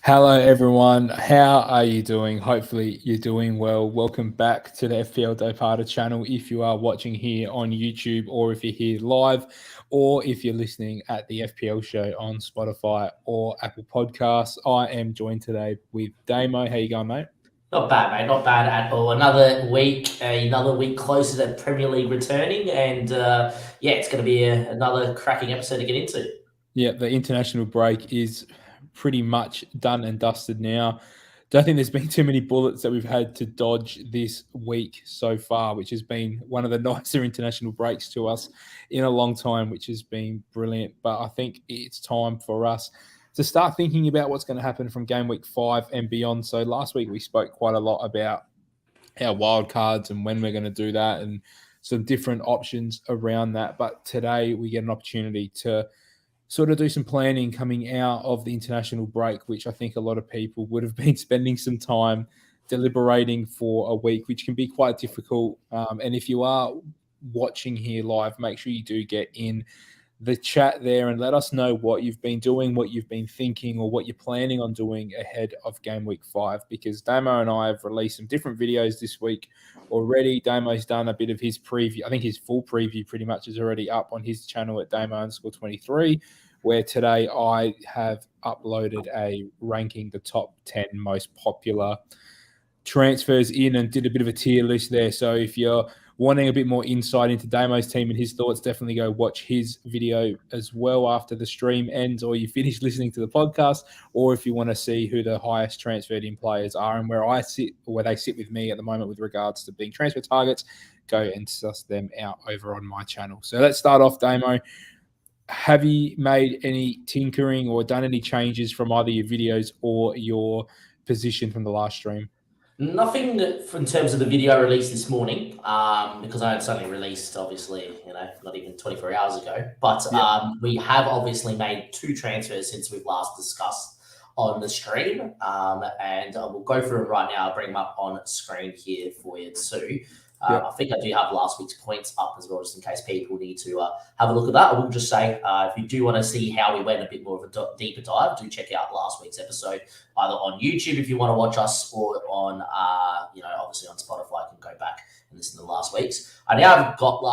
Hello, everyone. How are you doing? Hopefully, you're doing well. Welcome back to the FPL Dopata channel. If you are watching here on YouTube, or if you're here live, or if you're listening at the FPL show on Spotify or Apple Podcasts, I am joined today with Damo. How you going, mate? Not bad, mate. Not bad at all. Another week closer to Premier League returning, and yeah, it's going to be another cracking episode to get into. Yeah, the international break is pretty much done and dusted now. Don't think there's been too many bullets that we've had to dodge this week so far, which has been one of the nicer international breaks to us in a long time, which has been brilliant. But I think it's time for us to start thinking about what's going to happen from game week 5 and beyond. So last week we spoke quite a lot about our wild cards and when we're going to do that and some different options around that. But today we get an opportunity to sort of do some planning coming out of the international break, which I think a lot of people would have been spending some time deliberating for a week, which can be quite difficult. And if you are watching here live, make sure you do get in the chat there and let us know what you've been doing, what you've been thinking, or what you're planning on doing ahead of game week 5. Because Damo and I have released some different videos this week already. Damo's done a bit of his preview. I think his full preview pretty much is already up on his channel at Damo_23, where today I have uploaded a ranking the top 10 most popular transfers in and did a bit of a tier list there. So if you're wanting a bit more insight into Damo's team and his thoughts, definitely go watch his video as well after the stream ends, or you finish listening to the podcast, or if you want to see who the highest transferred in players are and where I sit, or where they sit with me at the moment with regards to being transfer targets, go and suss them out over on my channel. So let's start off, Damo. Have you made any tinkering or done any changes from either your videos or your position from the last stream? Nothing in terms of the video released this morning, because I had something released, obviously, not even 24 hours ago. But we have obviously made 2 transfers since we've last discussed on the stream, and we'll go through them right now. I'll bring them up on screen here for you too. I think I do have last week's points up as well, just in case people need to have a look at that. I will just say, if you do want to see how we went a bit more of a deeper dive, do check out last week's episode, either on YouTube if you want to watch us, or on, obviously on Spotify. You can go back and listen to last week's. I now have got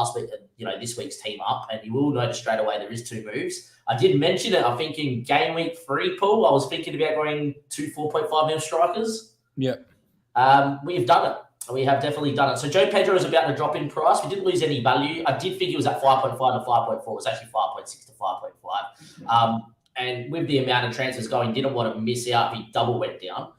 this week's team up, and you will notice straight away there is 2 moves. I did mention it, I think, in Game Week 3, Paul. I was thinking about going 2 4.5 mil strikers. Yeah. We've done it. We have definitely done it. So Joe Pedro is about to drop in price. We didn't lose any value. I did think it was at 5.5 to 5.4. It was actually 5.6 to 5.5. And with the amount of transfers going, didn't want to miss out. He double went down,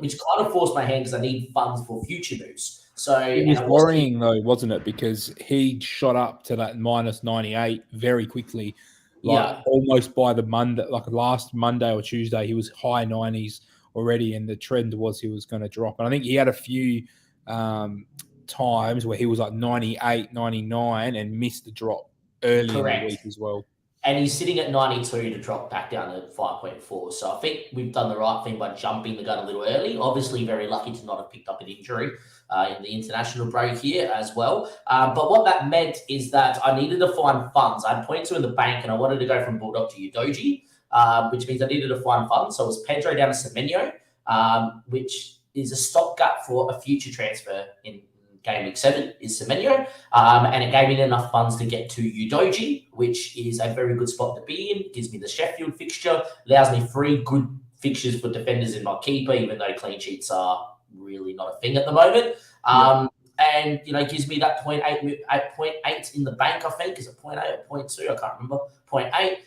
which kind of forced my hand because I need funds for future moves. So it was worrying though, wasn't it? Because he shot up to that minus 98 very quickly. Almost by the Monday, like last Monday or Tuesday, he was high 90s already, and the trend was he was going to drop. And I think he had a few times where he was like 98, 99 and missed the drop early in the week as well. And he's sitting at 92 to drop back down to 5.4. So I think we've done the right thing by jumping the gun a little early. Obviously, very lucky to not have picked up an injury in the international break here as well. But what that meant is that I needed to find funds. I had 0.2 in the bank, and I wanted to go from Bulldog to Udoji, which means I needed to find funds. So it was Pedro down to Semenyo, which is a stopgap for a future transfer in Game Week 7 is Semenyo, and it gave me enough funds to get to Udoji, which is a very good spot to be in. It gives me the Sheffield fixture, allows me 3 good fixtures for defenders in my keeper, even though clean sheets are really not a thing at the moment. And, gives me that 0.8 in the bank, I think. Is it 0.8 or 0.2? I can't remember. 0.8.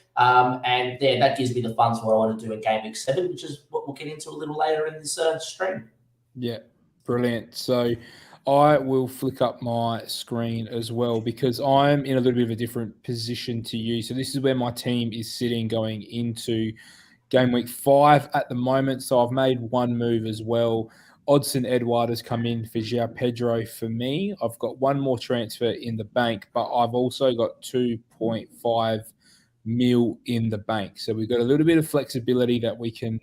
And that gives me the funds for what I want to do in Game Week 7, which is what we'll get into a little later in this stream. Yeah, brilliant. So I will flick up my screen as well, because I'm in a little bit of a different position to you. So this is where my team is sitting going into Game Week 5 at the moment. So I've made 1 move as well. Odson Edward has come in for João Pedro for me. I've got 1 more transfer in the bank, but I've also got 2.5 mil in the bank. So we've got a little bit of flexibility that we can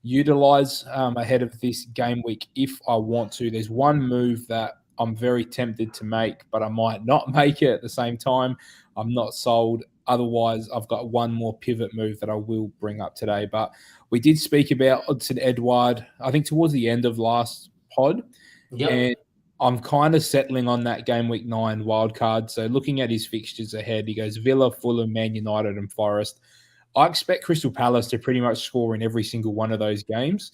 utilize ahead of this game week if I want to. There's 1 move that I'm very tempted to make, but I might not make it at the same time. I'm not sold Otherwise, I've got one more pivot move that I will bring up today. But we did speak about Odson Edouard, I think, towards the end of last pod. Yep. And I'm kind of settling on that game week 9 wild card. So looking at his fixtures ahead, he goes Villa, Fulham, Man United, and Forest. I expect Crystal Palace to pretty much score in every single one of those games.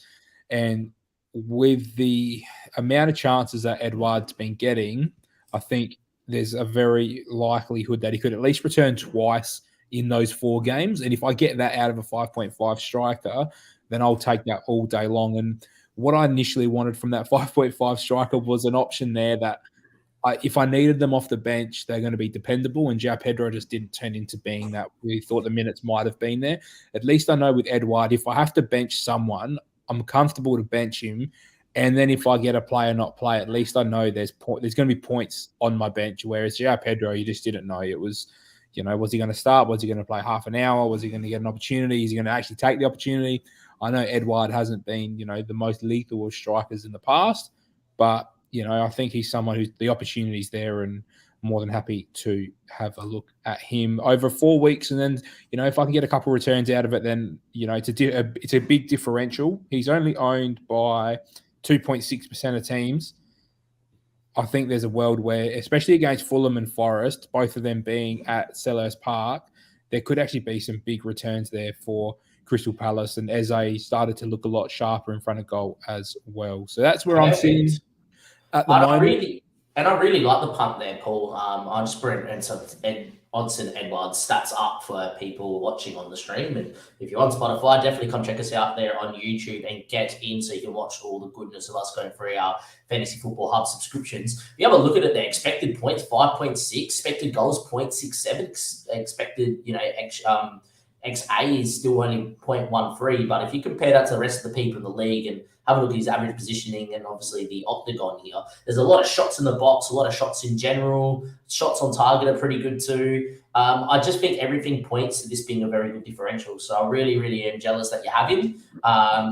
And with the amount of chances that Edouard's been getting, I think there's a very likelihood that he could at least return twice in those 4 games. And if I get that out of a 5.5 striker, then I'll take that all day long. And what I initially wanted from that 5.5 striker was an option there that if I needed them off the bench, they're going to be dependable. And João Pedro just didn't turn into being that. We thought the minutes might have been there. At least I know with Edouard, if I have to bench someone, I'm comfortable to bench him. And then if I get a player not play, at least I know there's going to be points on my bench. Whereas João Pedro, you just didn't know. It was, was he going to start? Was he going to play half an hour? Was he going to get an opportunity? Is he going to actually take the opportunity? I know Edouard hasn't been, the most lethal of strikers in the past, but, I think he's someone who's the opportunity's there and more than happy to have a look at him over 4 weeks. And then, if I can get a couple of returns out of it, then, it's a big differential. He's only owned by 2.6% of teams. I think there's a world where, especially against Fulham and Forest, both of them being at Selhurst Park, there could actually be some big returns there for Crystal Palace. And Eze started to look a lot sharper in front of goal as well. So that's where I'm sitting at the moment. I really like the punt there, Paul. I just bring Odson Edouard's stats up for people watching on the stream. And if you're on Spotify, definitely come check us out there on YouTube and get in so you can watch all the goodness of us going through our Fantasy Football Hub subscriptions. If you have a look at it, their expected points, 5.6, expected goals, 0.67, expected, XA is still only 0.13. But if you compare that to the rest of the people in the league and have a look at his average positioning and obviously the octagon here, there's a lot of shots in the box, a lot of shots in general. Shots on target are pretty good too. I just think everything points to this being a very good differential. So I really, really am jealous that you have him.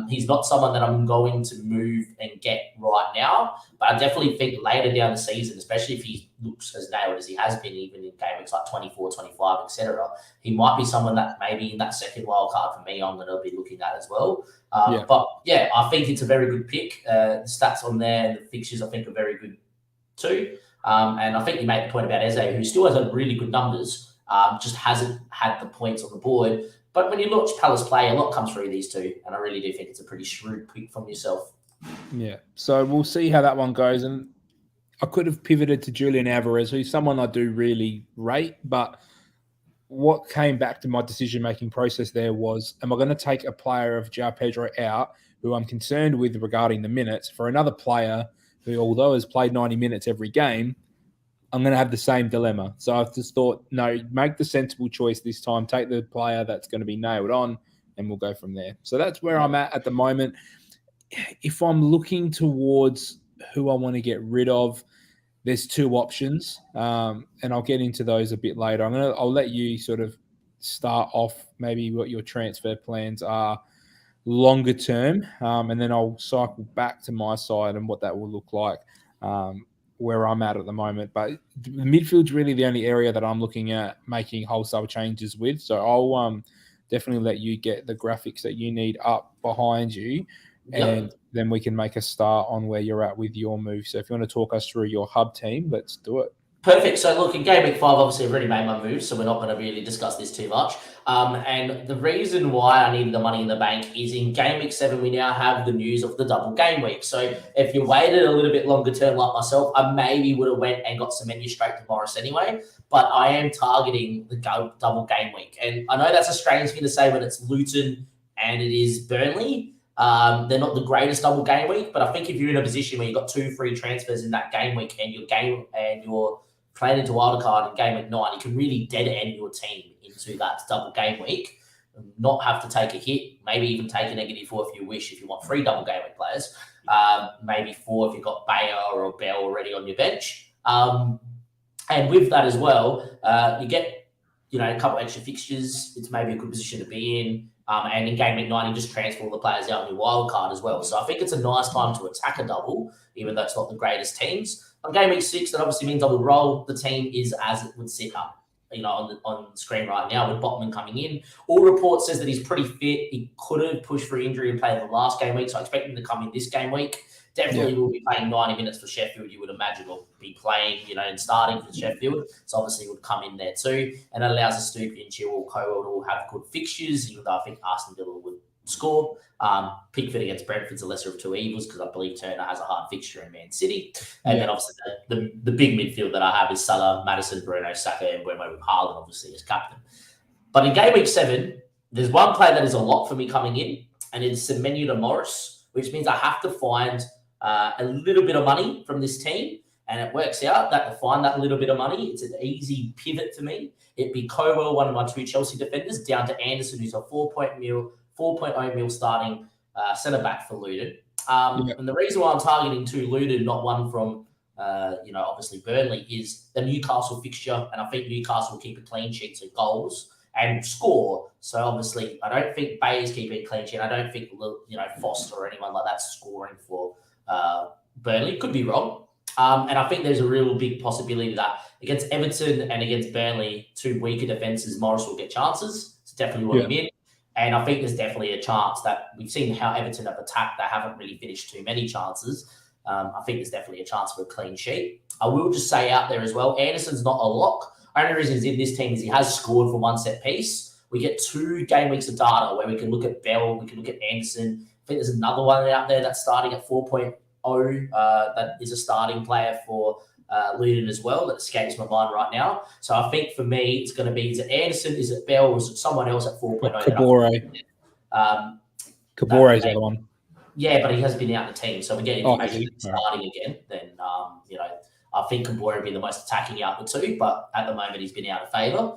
He's not someone that I'm going to move and get right now, but I definitely think later down the season, especially if he looks as nailed as he has been, even in games like 24, 25, etc., he might be someone that maybe in that second wild card for me, I'm going to be looking at as well. But yeah, I think it's a very good pick. The stats on there and the fixtures I think are very good too. And I think you made the point about Eze, who still has really good numbers, just hasn't had the points on the board. But when you watch Palace play, a lot comes through these two, and I really do think it's a pretty shrewd pick from yourself. Yeah, so we'll see how that one goes. And I could have pivoted to Julian Alvarez, who's someone I do really rate, but what came back to my decision-making process there was, am I going to take a player of João Pedro out, who I'm concerned with regarding the minutes, for another player who, although has played 90 minutes every game, I'm going to have the same dilemma. So I've just thought, no, make the sensible choice this time. Take the player that's going to be nailed on, and we'll go from there. So that's where I'm at the moment. If I'm looking towards who I want to get rid of, there's 2 options, and I'll get into those a bit later. I'll let you sort of start off maybe what your transfer plans are longer term, and then I'll cycle back to my side and what that will look like where I'm at the moment. But the midfield's really the only area that I'm looking at making wholesale changes with. So I'll definitely let you get the graphics that you need up behind you. And then we can make a start on where you're at with your move. So if you want to talk us through your hub team, let's do it. Perfect. So look, in Gameweek 5, obviously I've already made my move, so we're not going to really discuss this too much. And the reason why I needed the money in the bank is in Gameweek 7, we now have the news of the double game week. So if you waited a little bit longer term like myself, I maybe would have went and got some menus straight to Morris anyway, but I am targeting the double game week. And I know that's a strange thing to say when it's Luton and it is Burnley. They're not the greatest double game week, but I think if you're in a position where you've got 2 free transfers in that game week and you're playing into wildcard in game week 9, you can really dead end your team into that double game week and not have to take a hit, maybe even take a -4 if you wish, if you want 3 double game week players, maybe 4 if you've got Bayer or Bell already on your bench. And with that as well, you get a couple extra fixtures. It's maybe a good position to be in. And in game week 9, you just transfer all the players out in your wild card as well. So I think it's a nice time to attack a double, even though it's not the greatest teams. On game week 6, that obviously means I would roll. The team is as it would sit up. on screen right now with Botman coming in. All reports says that he's pretty fit. He could have pushed for injury and played the last game week, so I expect him to come in this game week. Definitely will be playing 90 minutes for Sheffield, you would imagine, or be playing, and starting for Sheffield. So obviously would come in there too. And it allows the Stoopy and Chilwell Cowell to all have good fixtures, even though I think Aston Villa would score. Pickford against Brentford's the lesser of two evils because I believe Turner has a hard fixture in Man City. And then obviously the big midfield that I have is Salah, Maddison, Bruno, Saka, and Mbeumo with Haaland obviously as captain. But in game week 7, there's one player that is a lot for me coming in, and it's Semenyo to Morris, which means I have to find a little bit of money from this team. And it works out that to find that little bit of money, it's an easy pivot for me. It'd be Cowell, one of my 2 Chelsea defenders, down to Anderson, who's a 4.0 mil starting centre-back for Luton. And the reason why I'm targeting 2 Luton, not one from, obviously Burnley, is the Newcastle fixture. And I think Newcastle will keep a clean sheet to goals and score. So obviously, I don't think Bay is keeping a clean sheet. I don't think, Foster or anyone like that's scoring for Burnley. Could be wrong. And I think there's a real big possibility that against Everton and against Burnley, 2 weaker defences, Morris will get chances. So definitely want him in. And I think there's definitely a chance that we've seen how Everton have attacked. They haven't really finished too many chances. I think there's definitely a chance for a clean sheet. I will just say out there as well, Anderson's not a lock. Only reason he's in this team is he has scored for 1 set piece. We get 2 game weeks of data where we can look at Bell, we can look at Anderson. I think there's another one out there that's starting at 4.0 that is a starting player for Luton as well. That escapes my mind right now. So I think for me, it's going to be, is it Anderson, is it Bell, or is it someone else at 4.0? Kabore is the other one. Yeah, but he has been out of the team. So we get information starting again. Then, I think Kabore would be the most attacking out of the 2, but at the moment he's been out of favour.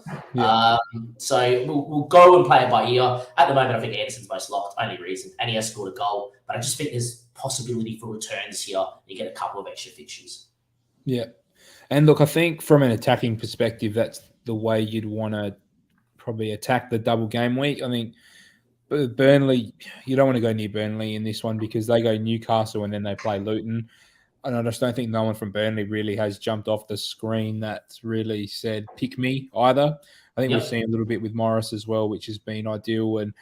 So we'll go and play it by ear. At the moment, I think Anderson's most locked, only reason, and he has scored a goal. But I just think there's possibility for returns here. You get a couple of extra fixtures. Yeah. And look, I think from an attacking perspective, that's the way you'd want to probably attack the double game week. I think Burnley, you don't want to go near Burnley in this one because they go Newcastle and then they play Luton. And I just don't think no one from Burnley really has jumped off the screen that's really said, pick me either. I think we've seen a little bit with Morris as well, which has been ideal. And,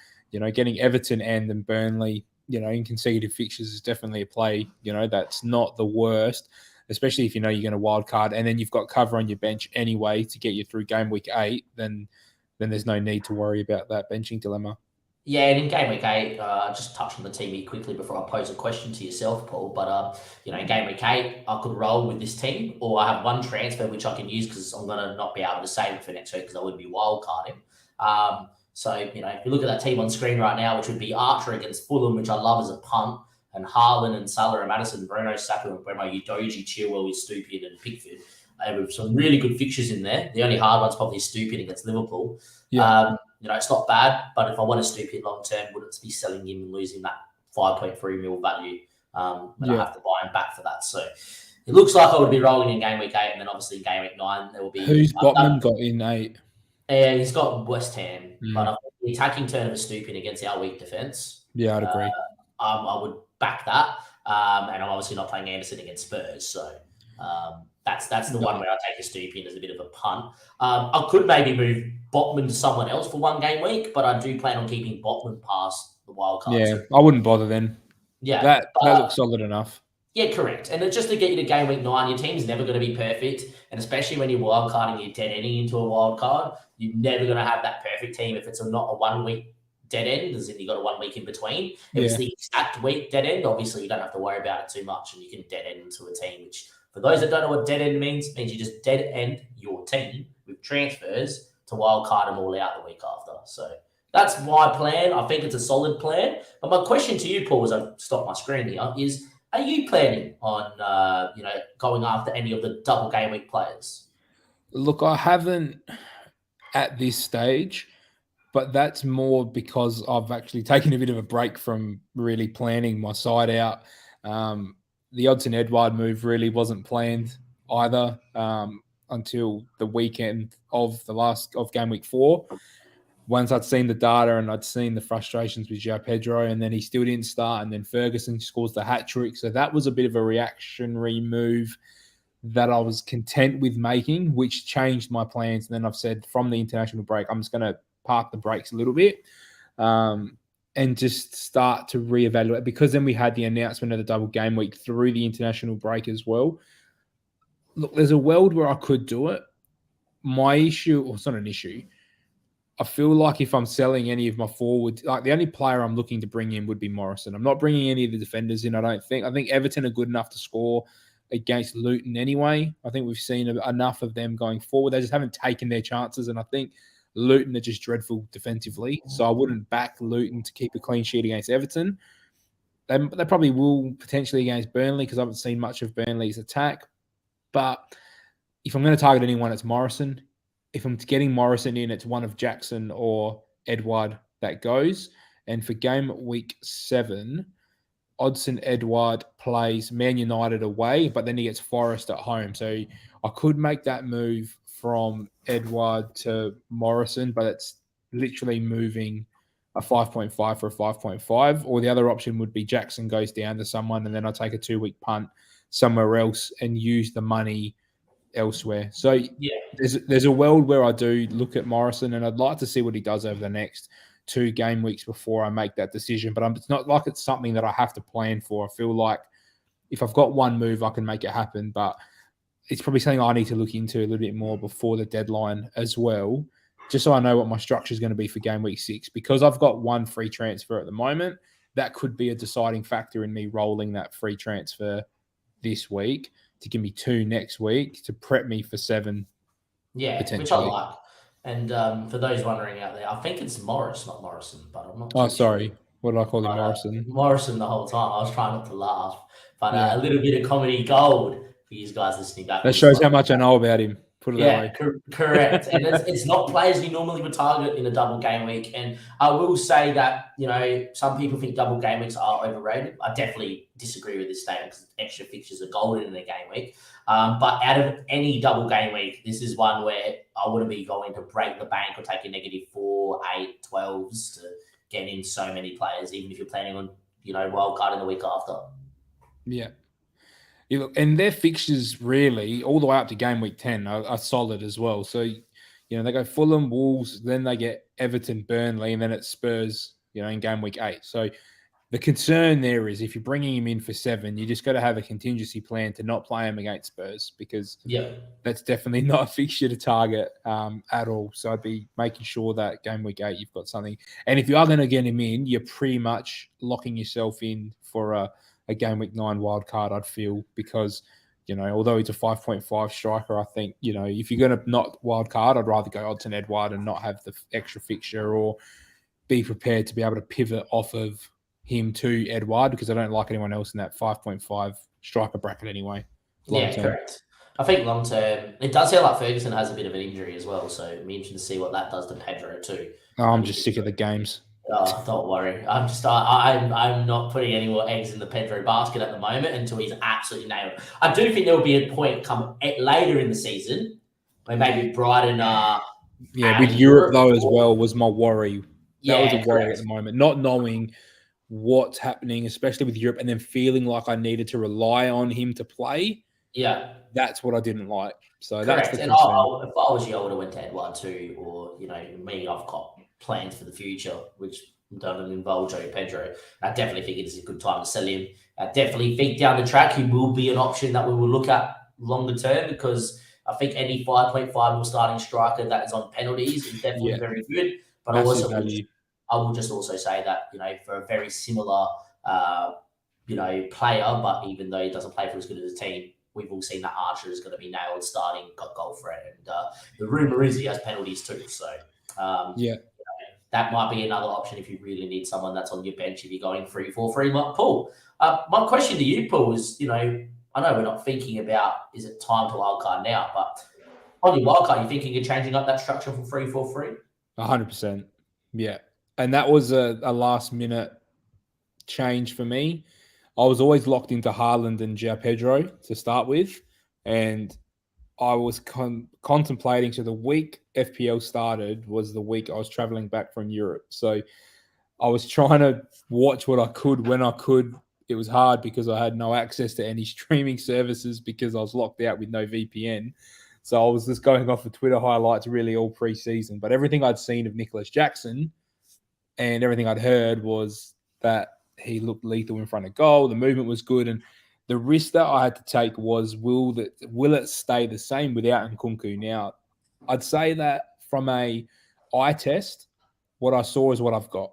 getting Everton and then Burnley, in consecutive fixtures is definitely a play, that's not the worst, especially if you're going to wild card and then you've got cover on your bench anyway to get you through game week 8, then there's no need to worry about that benching dilemma. Yeah, and in game week 8, just touch on the team here quickly before I pose a question to yourself, Paul. But, in game week 8, I could roll with this team, or I have one transfer which I can use because I'm going to not be able to save it for next week because I wouldn't be wild carding. So, if you look at that team on screen right now, which would be Archer against Fulham, which I love as a punt, and Haaland and Salah and Maddison, Bruno, Saka and Mbeumo, Udogie, Chilwell, Stoopy and Pickford. With some really good fixtures in there. The only hard one's probably Stoopy against Liverpool. It's not bad, but if I want to Stoopy long term, wouldn't be selling him and losing that 5.3 mil value when I have to buy him back for that. So it looks like I would be rolling in game week 8, and then obviously in game week 9 there will be. Who's Botman got in 8? Yeah, he's got West Ham, but I think the attacking turn of a Stoopy against our weak defence. Yeah, I'd agree. I would back that, and I'm obviously not playing Anderson against Spurs, so. That's the one where I take a Stoopy as a bit of a punt. I could maybe move Botman to someone else for 1 game week, but I do plan on keeping Botman past the wild card. Yeah, I wouldn't bother then. Yeah. That looks solid enough. Yeah, correct. And just to get you to game week 9, your team's never going to be perfect. And especially when you're wild carding, you're dead ending into a wild card, you're never going to have that perfect team if it's not a 1 week dead end, as in you got a 1 week in between. If it's the exact week dead end, obviously you don't have to worry about it too much and you can dead end into a team, which for those that don't know what dead end means you just dead end your team with transfers to wild card them all out the week after. So that's my plan. I think it's a solid plan. But my question to you, Paul, as I stop my screen here, is are you planning on going after any of the double game week players? Look, I haven't at this stage, but that's more because I've actually taken a bit of a break from really planning my side out. The Odson Edouard move really wasn't planned either until the weekend of game week 4. Once I'd seen the data and I'd seen the frustrations with João Pedro, and then he still didn't start, and then Ferguson scores the hat trick. So that was a bit of a reactionary move that I was content with making, which changed my plans. And then I've said from the international break, I'm just going to park the brakes a little bit and just start to reevaluate, because then we had the announcement of the double game week through the international break as well. Look, there's a world where I could do it. My issue, or it's not an issue, I feel like if I'm selling any of my forwards, like the only player I'm looking to bring in would be Morrison. I'm not bringing any of the defenders in, I don't think. I think Everton are good enough to score against Luton anyway. I think we've seen enough of them going forward. They just haven't taken their chances, and I think Luton are just dreadful defensively. So I wouldn't back Luton to keep a clean sheet against Everton. They probably will potentially against Burnley, because I haven't seen much of Burnley's attack. But if I'm going to target anyone, it's Morrison. If I'm getting Morrison in, it's one of Jackson or Edouard that goes. And for game week 7, Odsonne Edouard plays Man United away, but then he gets Forest at home. So I could make that move from Edouard to Morrison, but it's literally moving a 5.5 for a 5.5. Or the other option would be Jackson goes down to someone, and then I take a 2-week punt somewhere else and use the money elsewhere. So Yeah. there's a world where I do look at Morrison, and I'd like to see what he does over the next 2 game weeks before I make that decision. But it's not like it's something that I have to plan for. I feel like if I've got one move, I can make it happen. But it's probably something I need to look into a little bit more before the deadline as well, just so I know what my structure is going to be for game week 6. Because I've got one free transfer at the moment, that could be a deciding factor in me rolling that free transfer this week to give me 2 next week to prep me for 7. Yeah, which I like. And for those wondering out there, I think it's Morris, not Morrison, but I'm not too Oh, sorry. sure. What did I call him? But, Morrison. Morrison the whole time. I was trying not to laugh. But Yeah. a little bit of comedy gold for you guys listening back. That shows how much I know about him. Put it that way. Correct. And it's not players you normally would target in a double game week. And I will say that, some people think double game weeks are overrated. I definitely disagree with this statement, because extra fixtures are golden in a game week. But out of any double game week, this is one where I wouldn't be going to break the bank or take a -4, 8, 12s to get in so many players, even if you're planning on, wild card in the week after. Yeah. And their fixtures really, all the way up to game week 10, are solid as well. So, they go Fulham, Wolves, then they get Everton, Burnley, and then it's Spurs, in game week 8. So the concern there is if you're bringing him in for 7, you just got to have a contingency plan to not play him against Spurs, because that's definitely not a fixture to target at all. So I'd be making sure that game week 8 you've got something. And if you are going to get him in, you're pretty much locking yourself in for a game week 9 wild card, I'd feel, because, although he's a 5.5 striker, I think, if you're going to not wild card, I'd rather go Odsonne Edouard and not have the extra fixture, or be prepared to be able to pivot off of him to Edouard, because I don't like anyone else in that 5.5 striker bracket anyway. Correct. I think long term, it does sound like Ferguson has a bit of an injury as well, so it'll be interesting to see what that does to Pedro too. I'm just sick of the games. Oh, don't worry. I'm not putting any more eggs in the Pedro basket at the moment until he's absolutely nailed. I do think there will be a point come later in the season where maybe Brighton with Europe though as well was my worry. That was a worry correct. at the moment, not knowing what's happening, especially with Europe, and then feeling like I needed to rely on him to play. Yeah, that's what I didn't like. So correct. That's the and concern. if I was you, I would have went to Edouard too, or me, I've got plans for the future, which don't involve Joe Pedro. I definitely think it is a good time to sell him. I definitely think down the track he will be an option that we will look at longer term, because I think any 5.5 starting striker that is on penalties is definitely very good. But I will just also say that, for a very similar, player, but even though he doesn't play for as good as a team, we've all seen that Archer is going to be nailed starting, got goal threat. And the rumor is he has penalties too. So, that might be another option if you really need someone that's on your bench if you're going 3-4-3 like Paul. My question to you, Paul, is, I know we're not thinking about is it time to wildcard now, but on your wildcard, you're thinking of changing up that structure from 3-4-3? 100%. Yeah. And that was a last minute change for me. I was always locked into Haaland and João Pedro to start with. And I was contemplating, so the week FPL started was the week I was traveling back from Europe. So I was trying to watch what I could when I could it was hard because I had no access to any streaming services because I was locked out with no VPN. So I was just going off of Twitter highlights really all preseason. But everything I'd seen of Nicholas Jackson and everything I'd heard was that he looked lethal in front of goal. The movement was good. And the risk that I had to take was, will it stay the same without Nkunku? Now, I'd say that from a eye test, what I saw is what I've got.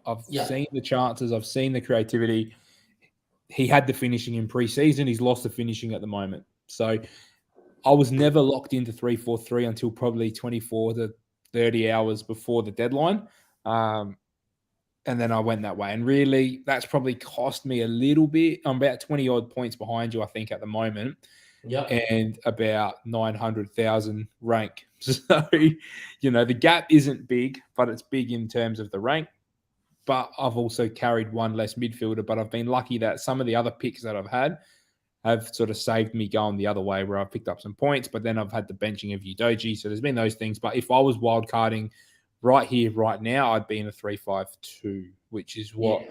I've seen the chances. I've seen the creativity. He had the finishing in preseason. He's lost the finishing at the moment. So I was never locked into 3-4-3 until probably 24 to 30 hours before the deadline. And then I went that way. And really, that's probably cost me a little bit. I'm about 20 odd points behind you, I think, at the moment. And about 900,000 rank. So, the gap isn't big, but it's big in terms of the rank. But I've also carried one less midfielder, but I've been lucky that some of the other picks that I've had have sort of saved me going the other way where I've picked up some points, but then I've had the benching of Udoji. So there's been those things. But if I was wildcarding right here, right now, I'd be in a 3-5-2, which is what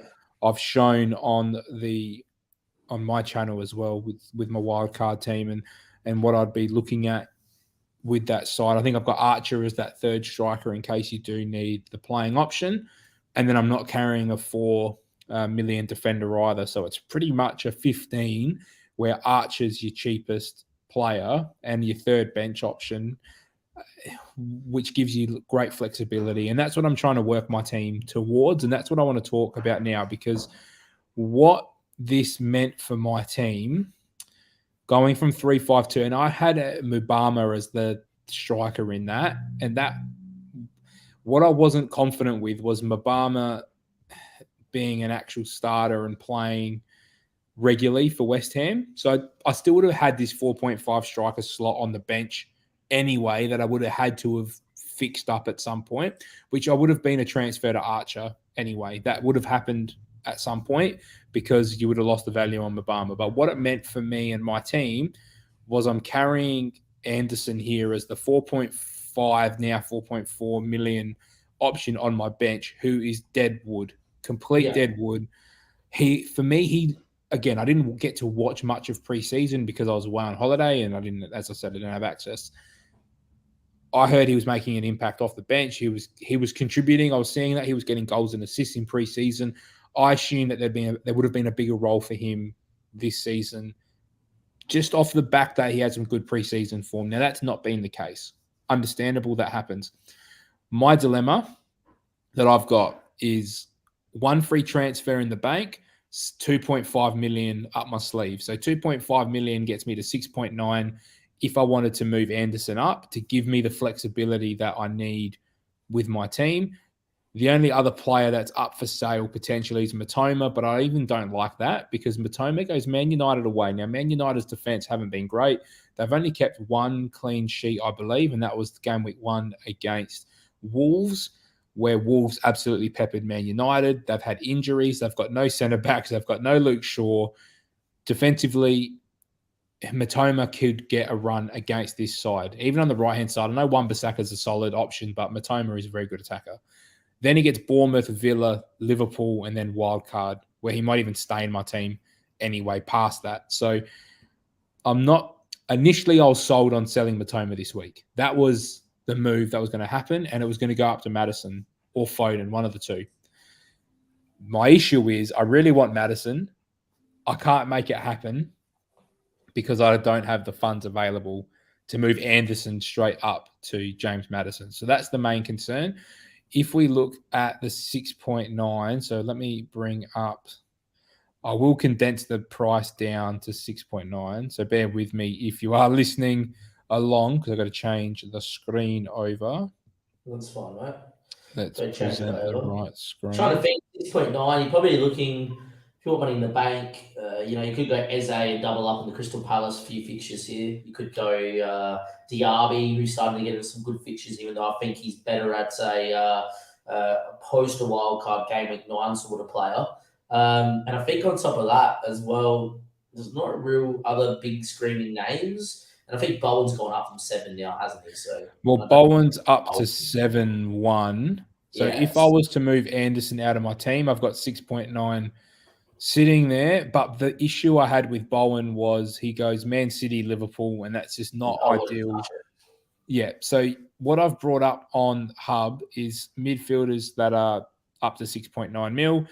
I've shown on my channel as well with my wildcard team and what I'd be looking at with that side. I think I've got Archer as that third striker in case you do need the playing option. And then I'm not carrying a 4 million defender either. So it's pretty much a 15 where Archer's your cheapest player and your third bench option, which gives you great flexibility. And that's what I'm trying to work my team towards. And that's what I want to talk about now, because what this meant for my team going from 3-5-2, and I had Mubama as the striker in that, and that what I wasn't confident with was Mubama being an actual starter and playing regularly for West Ham. So I still would have had this 4.5 striker slot on the bench anyway that I would have had to have fixed up at some point, which I would have been a transfer to Archer anyway. That would have happened at some point because you would have lost the value on Mubama. But what it meant for me and my team was I'm carrying Anderson here as the 4.5, now 4.4 million option on my bench, who is deadwood, complete deadwood. He again, I didn't get to watch much of preseason because I was away on holiday and I didn't, as I said, I didn't have access. I heard he was making an impact off the bench. He was contributing. I was seeing that he was getting goals and assists in preseason. I assume that there would have been a bigger role for him this season, just off the back that he had some good preseason form. Now, that's not been the case. Understandable, that happens. My dilemma that I've got is one free transfer in the bank, 2.5 million up my sleeve. So 2.5 million gets me to 6.9 if I wanted to move Anderson up to give me the flexibility that I need with my team. The only other player that's up for sale potentially is Matoma, but I even don't like that because Matoma goes Man United away. Now, Man United's defense haven't been great. They've only kept one clean sheet, I believe, and that was game week 1 against Wolves, where Wolves absolutely peppered Man United. They've had injuries. They've got no centre-backs. They've got no Luke Shaw. Defensively, Matoma could get a run against this side. Even on the right-hand side, I know Wan-Bissaka's a solid option, but Matoma is a very good attacker. Then he gets Bournemouth, Villa, Liverpool, and then wildcard, where he might even stay in my team anyway past that. So initially I was sold on selling Matoma this week. That was the move that was going to happen, and it was going to go up to Maddison or Foden, one of the two. My issue is I really want Maddison. I can't make it happen because I don't have the funds available to move Anderson straight up to James Maddison. So that's the main concern. If we look at the 6.9, so let me bring up, I will condense the price down to 6.9. So bear with me if you are listening along because I've got to change the screen over. That's fine, mate. Let's present the right screen. Trying to think, 6.9, you're probably looking, if you want money in the bank, you could go Eze and double up in the Crystal Palace, a few fixtures here. You could go Diaby, who's starting to get into some good fixtures, even though I think he's better at a post a wildcard game week 9 sort of player. And I think on top of that as well, there's not real other big screaming names. And I think Bowen's gone up from 7 now, hasn't he? So Bowen's up to 7-1. So if I was to move Anderson out of my team, I've got 6.9 sitting there. But the issue I had with Bowen was he goes Man City, Liverpool, and that's just not I wouldn't ideal. touch it. Yeah. So what I've brought up on Hub is midfielders that are up to 6.9 mil.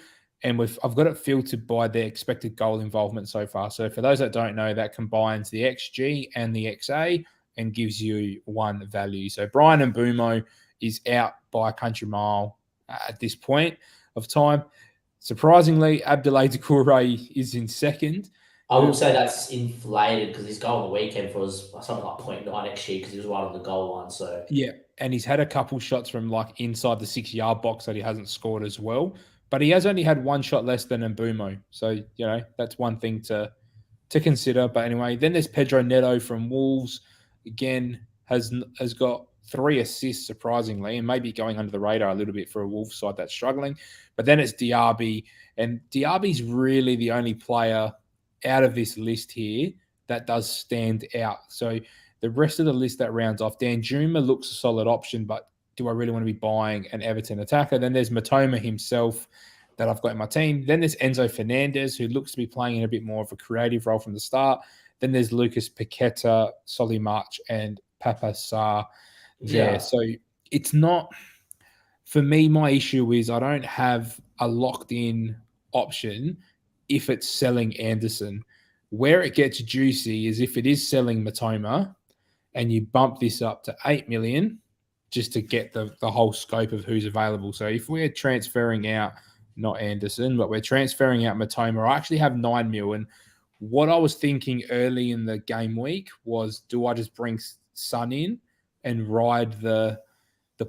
And I've got it filtered by their expected goal involvement so far. So for those that don't know, that combines the XG and the XA and gives you one value. So Brian and Mbumo is out by a country mile at this point of time. Surprisingly, Abdoulaye Doucouré is in second. I will say that's inflated because his goal on the weekend was something like 0.9 XG because he was right on the goal line. So Yeah, and he's had a couple shots from like inside the 6 yard box that he hasn't scored as well. But he has only had one shot less than Mbumo. So, that's one thing to consider. But anyway, then there's Pedro Neto from Wolves. Again, has got 3 assists, surprisingly, and maybe going under the radar a little bit for a Wolves side that's struggling. But then it's Diaby, and Diaby's really the only player out of this list here that does stand out. So the rest of the list that rounds off, Danjuma looks a solid option, but do I really want to be buying an Everton attacker? Then there's Matoma himself that I've got in my team. Then there's Enzo Fernandez, who looks to be playing in a bit more of a creative role from the start. Then there's Lucas Paqueta, Solly March, and Papa Sarr there. yeah, So it's not, for me, my issue is I don't have a locked in option if it's selling Anderson. Where it gets juicy is if it is selling Matoma and you bump this up to 8 million just to get the whole scope of who's available. So if we're transferring out, not Anderson, but we're transferring out Matoma, I actually have 9 mil. And what I was thinking early in the game week was, do I just bring Son in and ride the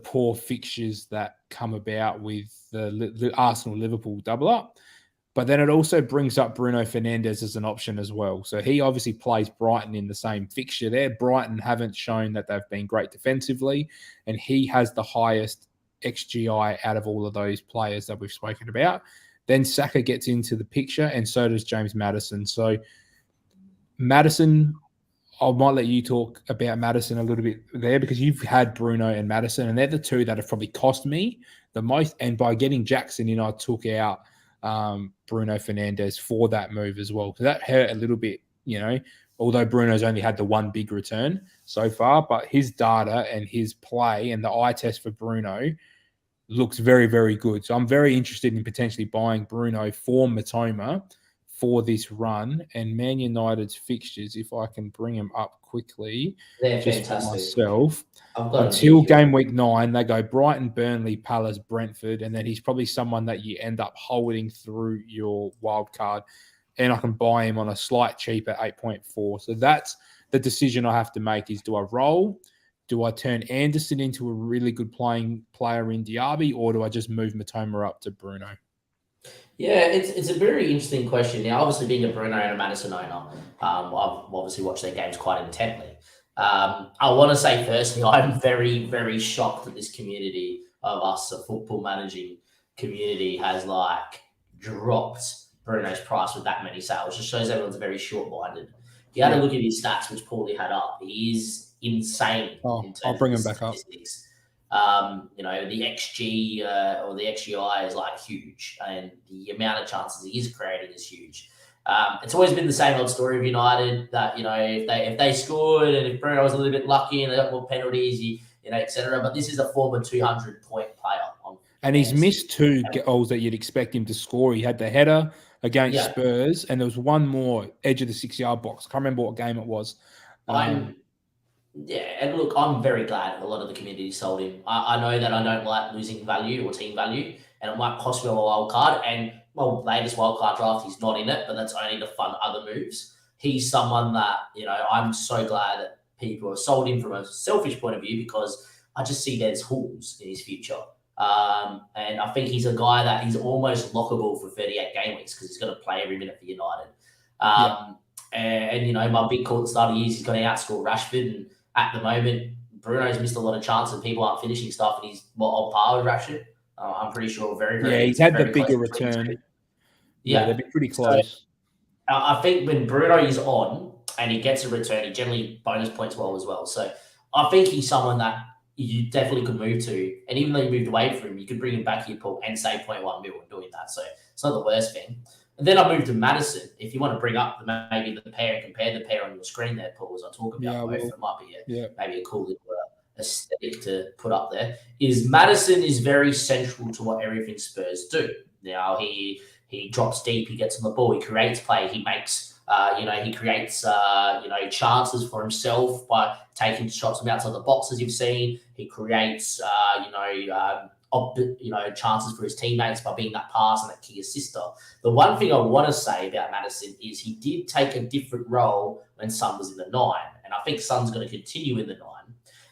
poor fixtures that come about with the Arsenal-Liverpool double up? But then it also brings up Bruno Fernandes as an option as well. So he obviously plays Brighton in the same fixture there. Brighton haven't shown that they've been great defensively, and he has the highest XGI out of all of those players that we've spoken about. Then Saka gets into the picture, and so does James Maddison. So Maddison, I might let you talk about Maddison a little bit there because you've had Bruno and Maddison, and they're the two that have probably cost me the most. And by getting Jackson in, I took out Bruno Fernandes for that move as well, because that hurt a little bit, although Bruno's only had the one big return so far, but his data and his play and the eye test for Bruno looks very, very good. So I'm very interested in potentially buying Bruno for Matoma for this run. And Man United's fixtures, if I can bring them up quickly, they're just for fantastic. myself. I've got Until game week 9, they go Brighton, Burnley, Palace, Brentford, and then he's probably someone that you end up holding through your wild card. And I can buy him on a slight cheap at 8.4. So that's the decision I have to make is, do I roll? Do I turn Anderson into a really good playing player in Diaby, or do I just move Matoma up to Bruno? Yeah, it's a very interesting question. Now, obviously, being a Bruno and a Madison owner, I've obviously watched their games quite intently. I want to say, firstly, I'm very, very shocked that this community of us, a football managing community, has dropped Bruno's price with that many sales. Just shows everyone's very short-minded. If you had a look at his stats, which Paulie had up, he is insane. I'll bring him back up. The XG or the XGI is huge, and the amount of chances he is creating is huge. It's always been the same old story of United that if they scored and if Bruno was a little bit lucky and they got more penalties, etc. But this is a former 200-point player, and he's missed 2 goals that you'd expect him to score. He had the header against Spurs, and there was one more edge of the 6-yard box. I can't remember what game it was. And look, I'm very glad a lot of the community sold him. I know that I don't like losing value or team value, and it might cost me a wild card. And latest wild card draft, he's not in it, but that's only to fund other moves. He's someone that I'm so glad that people have sold him from a selfish point of view, because I just see there's holes in his future. And I think he's a guy that he's almost lockable for 38 game weeks because he's going to play every minute for United. And my big call at the start of the year is he's going to outscore Rashford, and at the moment, Bruno's missed a lot of chances and people aren't finishing stuff, and he's on par with Rashford. I'm pretty sure very, very... Yeah, he's had the bigger return. Yeah, they'd be pretty close. So, I think when Bruno is on and he gets a return, he generally bonus points well as well. So I think he's someone that you definitely could move to. And even though you moved away from him, you could bring him back here and save 0.1 mil in doing that. So it's not the worst thing. And then I moved to Madison. If you want to bring up maybe the pair and compare the pair on your screen there, Paul, as I talk Yeah, about both, well, it might be yeah, maybe a cool little aesthetic to put up there. Is Madison is very central to what everything Spurs do. Now he drops deep, he gets on the ball, he creates play, he makes he creates chances for himself by taking shots from outside the box, as you've seen. He creates chances for his teammates by being that pass and that key assister. The one thing I want to say about Madison is he did take a different role when Son was in the 9, and I think Son's going to continue in the 9.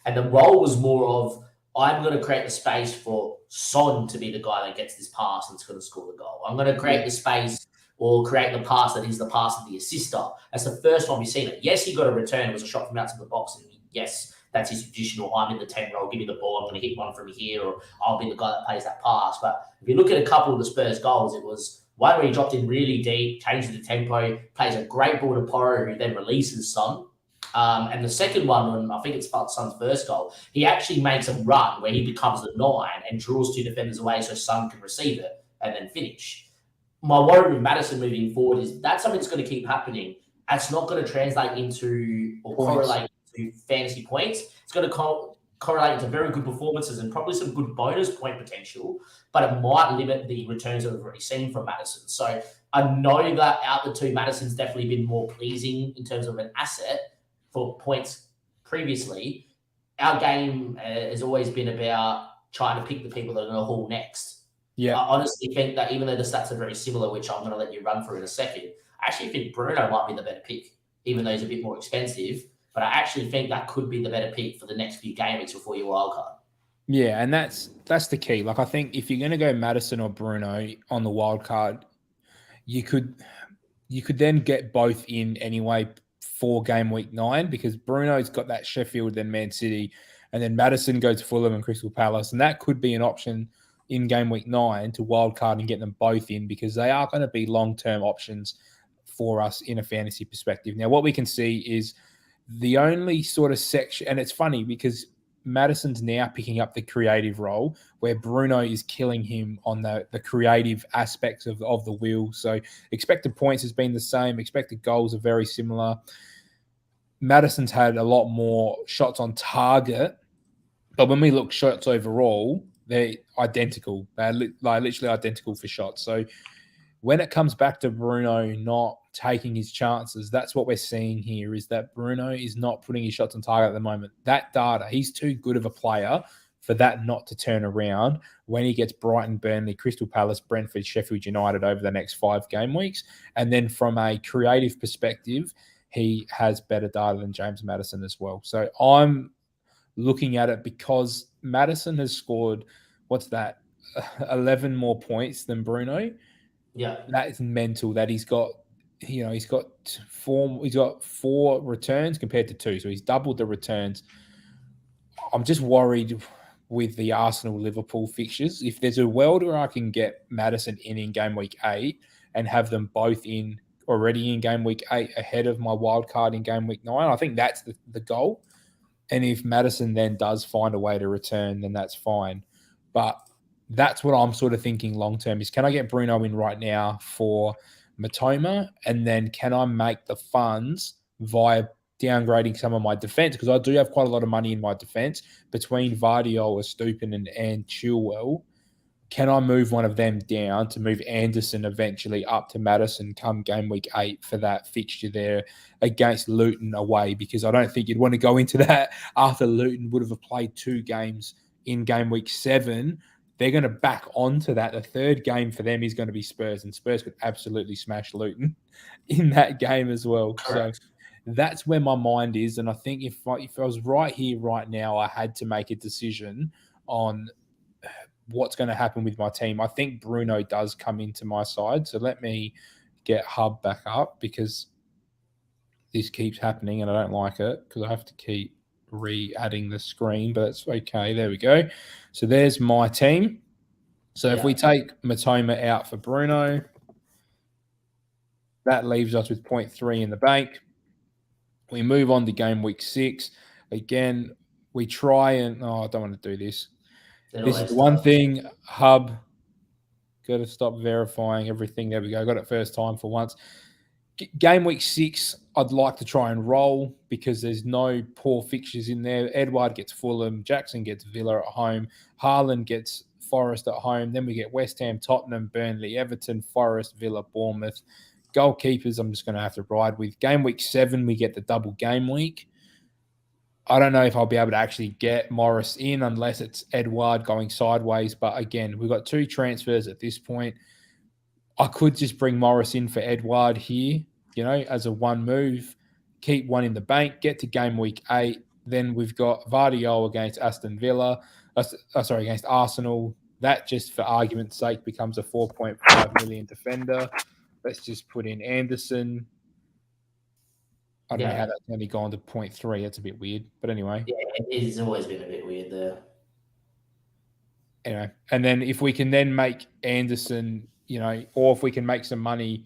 And the role was more of, I'm going to create the space for Son to be the guy that gets this pass and is going to score the goal. I'm going to create the space or create the pass that is the pass of the assister. That's the first time we've seen it. Yes, he got a return. It was a shot from outside the box. And yes, that's his traditional, I'm in the 10 role, give me the ball, I'm going to hit one from here, or I'll be the guy that plays that pass. But if you look at a couple of the Spurs goals, it was one where he dropped in really deep, changes the tempo, plays a great ball to Porro, who then releases Son. And the second one, I think it's Son's first goal, he actually makes a run where he becomes the 9 and draws 2 defenders away so Son can receive it and then finish. My worry with Madison moving forward is that's something that's going to keep happening. It's not going to translate into or correlate to fantasy points. It's going to correlate into very good performances and probably some good bonus point potential, but it might limit the returns that we've already seen from Madison. So I know that out the two, Madison's definitely been more pleasing in terms of an asset for points previously. Our game has always been about trying to pick the people that are going to haul next. yeah. I honestly think that even though the stats are very similar, which I'm going to let you run through in a second, I actually think Bruno might be the better pick, even though he's a bit more expensive. But I actually think that could be the better pick for the next few game weeks before your wild card. Yeah, and that's the key. Like, I think if you're going to go Madison or Bruno on the wild card, you could then get both in anyway for game week 9, because Bruno's got that Sheffield, then Man City, and then Madison goes to Fulham and Crystal Palace, and that could be an option in game week 9 to wild card and get them both in, because they are going to be long-term options for us in a fantasy perspective. Now, what we can see is the only sort of section, and it's funny because Madison's now picking up the creative role where Bruno is killing him on the creative aspects of the wheel. So expected points has been the same. Expected goals are very similar. Madison's had a lot more shots on target, but when we look shots overall, they're identical. They're literally identical for shots. So when it comes back to Bruno not taking his chances, that's what we're seeing here, is that Bruno is not putting his shots on target at the moment. That data, he's too good of a player for that not to turn around when he gets Brighton, Burnley, Crystal Palace, Brentford, Sheffield United over the next 5 game weeks. And then from a creative perspective, he has better data than James Maddison as well. So I'm looking at it because Maddison has scored, 11 more points than Bruno. Yeah, that is mental. That he's got 4 returns compared to 2, so he's doubled the returns. I'm just worried with the Arsenal Liverpool fixtures. If there's a world where I can get Maddison in game week 8 and have them both in already in game week 8 ahead of my wild card in game week 9, I think that's the goal. And if Maddison then does find a way to return, then that's fine. But that's what I'm sort of thinking long term is, can I get Bruno in right now for Matoma? And then can I make the funds via downgrading some of my defense? Because I do have quite a lot of money in my defense between Vardiol, Estupinan, and Chilwell. Can I move one of them down to move Anderson eventually up to Maddison come game week 8 for that fixture there against Luton away? Because I don't think you'd want to go into that after Luton would have played 2 games in game week 7. They're going to back onto that. The third game for them is going to be Spurs, and Spurs could absolutely smash Luton in that game as well. correct. So that's where my mind is. And I think if I was right here, right now, I had to make a decision on what's going to happen with my team. I think Bruno does come into my side. So let me get Hub back up, because this keeps happening and I don't like it, because I have to keep re-adding the screen, but it's okay. There we go. So there's my team. So if we take Matoma out for Bruno, that leaves us with 0.3 in the bank. We move on to game week 6. Again, we try and I don't want to do this. This is the one thing, Hub. Got to stop verifying everything. There we go. Got it first time for once. Game week 6, I'd like to try and roll because there's no poor fixtures in there. Edouard gets Fulham, Jackson gets Villa at home, Haaland gets Forest at home. Then we get West Ham, Tottenham, Burnley, Everton, Forest, Villa, Bournemouth. Goalkeepers, I'm just going to have to ride with. Game week 7, we get the double game week. I don't know if I'll be able to actually get Morris in unless it's Edouard going sideways. But again, we've got 2 transfers at this point. I could just bring Morris in for Edouard here, as a one move, keep one in the bank, get to game week 8. Then we've got Vardiol against against Arsenal. That just for argument's sake becomes a 4.5 million defender. Let's just put in Anderson. I don't know how that's only gone to 0.3. That's a bit weird. But anyway. Yeah, it's always been a bit weird there. Anyway, and then if we can then make Anderson, or if we can make some money,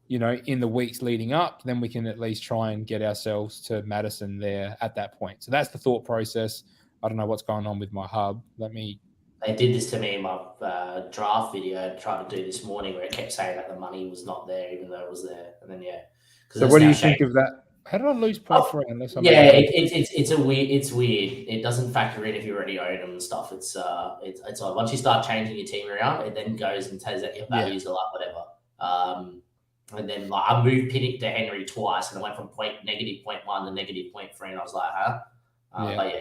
in the weeks leading up, then we can at least try and get ourselves to Maddison there at that point. So that's the thought process. I don't know what's going on with my hub. They did this to me in my draft video I tried to do this morning where it kept saying that the money was not there even though it was there. And then, So what do you think of that? How did I lose 0.3 unless I'm it's weird. It doesn't factor in if you already own them and stuff. It's once you start changing your team around, it then goes and says that your values are like whatever. And then I moved Pinnock to Henry twice, and I went from -0.1 to -0.3, and I was like, huh? But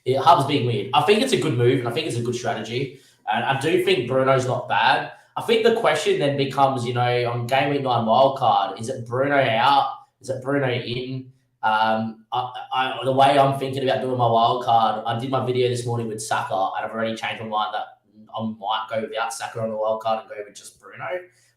yeah, Hub's being weird. I think it's a good move, and I think it's a good strategy. And I do think Bruno's not bad. I think the question then becomes, on game week 9 wildcard, is it Bruno out? Is it Bruno in? The way I'm thinking about doing my wild card, I did my video this morning with Saka, and I've already changed my mind that I might go without Saka on the wild card and go with just Bruno,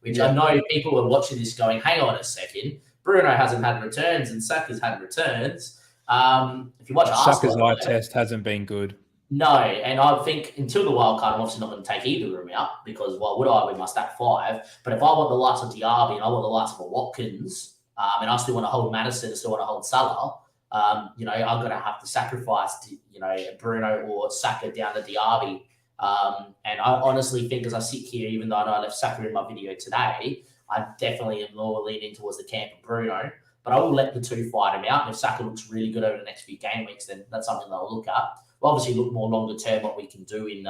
which I know people are watching this going, hang on a second, Bruno hasn't had returns and Saka's had returns. If you watch Saka's eye test hasn't been good. No, and I think until the wild card, I'm obviously not going to take either of them out because why would I with my stack 5? But if I want the likes of Diaby and I want the likes of Watkins, and I still want to hold Maddison, still want to hold Salah, I'm going to have to sacrifice, Bruno or Saka down to Diaby. And I honestly think as I sit here, even though I know I left Saka in my video today, I definitely am more leaning towards the camp of Bruno. But I will let the two fight him out. And if Saka looks really good over the next few game weeks, then that's something that I'll look at. We'll obviously look more longer term what we can do in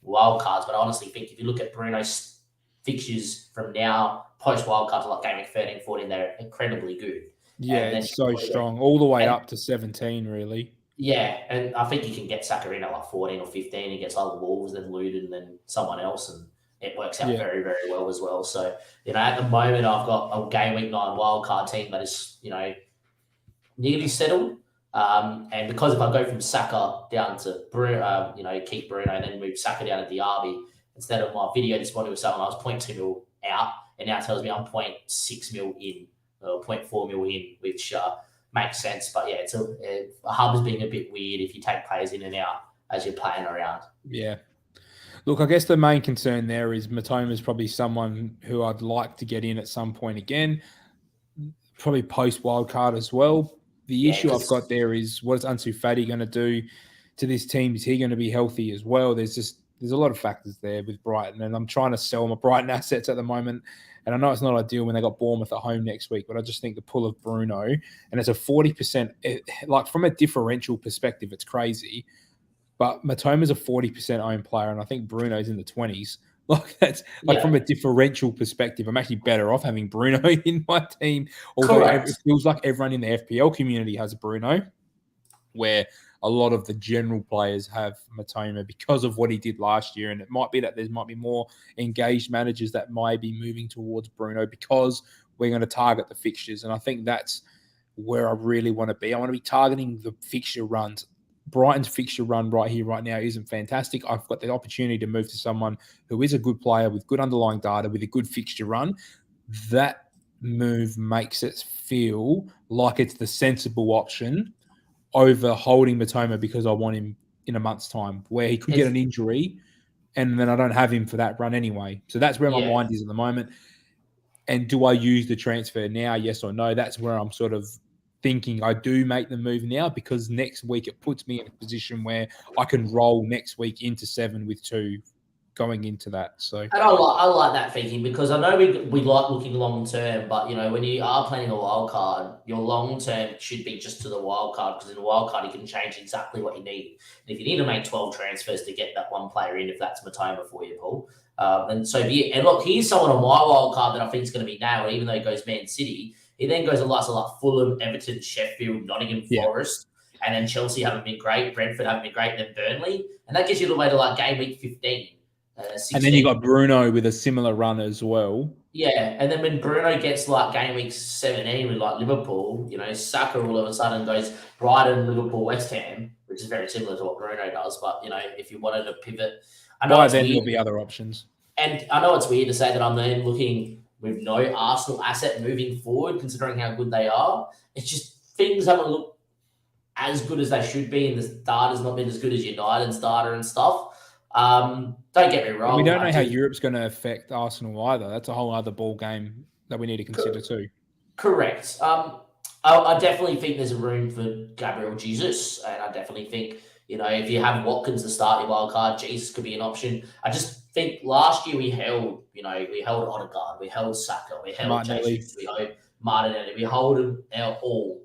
wild cards. But I honestly think if you look at Bruno's fixtures from now, post wild cards like game week 13, 14, they're incredibly good. Yeah, it's so strong. All the way up to 17, really. Yeah, and I think you can get Saka in at like 14 or 15 against other Wolves, then Luton, and then someone else, and it works out very, very well as well. So, at the moment, I've got a game week 9 wildcard team that is, nearly settled. And because if I go from Saka down to Bruno, keep Bruno and then move Saka down to Diaby, instead of my video this morning was saying I was 0.2 mil out, and now it tells me I'm 0.6 mil in, or 0.4 mil in, which makes sense. But yeah, a hub is being a bit weird if you take players in and out as you're playing around. Yeah. Look, I guess the main concern there is Matoma is probably someone who I'd like to get in at some point again, probably post wildcard as well. The issue I've got there is what is Ansu Fati going to do to this team? Is he going to be healthy as well? There's a lot of factors there with Brighton, and I'm trying to sell my Brighton assets at the moment. And I know it's not ideal when they got Bournemouth at home next week, but I just think the pull of Bruno, and it's a 40%, like from a differential perspective, it's crazy. But Matoma's a 40% owned player, and I think Bruno's in the 20s. Like that's from a differential perspective, I'm actually better off having Bruno in my team. Although it feels like everyone in the FPL community has Bruno, where a lot of the general players have Matoma because of what he did last year. And it might be that there might be more engaged managers that might be moving towards Bruno because we're going to target the fixtures. And I think that's where I really want to be. I want to be targeting the fixture runs. Brighton's fixture run right here, right now isn't fantastic. I've got the opportunity to move to someone who is a good player with good underlying data, with a good fixture run. That move makes it feel like it's the sensible option over holding Matoma because I want him in a month's time, where he could get an injury and then I don't have him for that run anyway. So that's where my mind is at the moment. And do I use the transfer now, yes or no? That's where I'm sort of thinking I do make the move now, because next week it puts me in a position where I can roll next week into 7 with 2 going into that. So, And I like that thinking because I know we like looking long term, but when you are playing a wild card, your long term should be just to the wild card because in the wild card you can change exactly what you need. And if you need to make 12 transfers to get that one player in, if that's Matoma for you, Paul, and so be it. And look, here's someone on my wild card that I think is going to be nailed, even though he goes Man City. He then goes to likes of like Fulham, Everton, Sheffield, Nottingham Forest, and then Chelsea haven't been great, Brentford haven't been great, and then Burnley, and that gets you the way to like game week 15. and then you got Bruno with a similar run as well. Yeah, and then when Bruno gets like game week 17 with like Liverpool, Saka all of a sudden goes Brighton, Liverpool, West Ham, which is very similar to what Bruno does. But if you wanted to pivot, I know then there'll be other options. And I know it's weird to say that I'm then looking with no Arsenal asset moving forward, considering how good they are. It's just things haven't looked as good as they should be, and the starter's not been as good as United's starter and stuff. Don't get me wrong. We don't know how Europe's going to affect Arsenal either. That's a whole other ball game that we need to consider too. Correct. I definitely think there's a room for Gabriel Jesus, and I definitely think if you have Watkins to start your wild card, Jesus could be an option. I just think last year we held Odegaard, we held Saka, we held Jesus, we held Martinelli, we held them all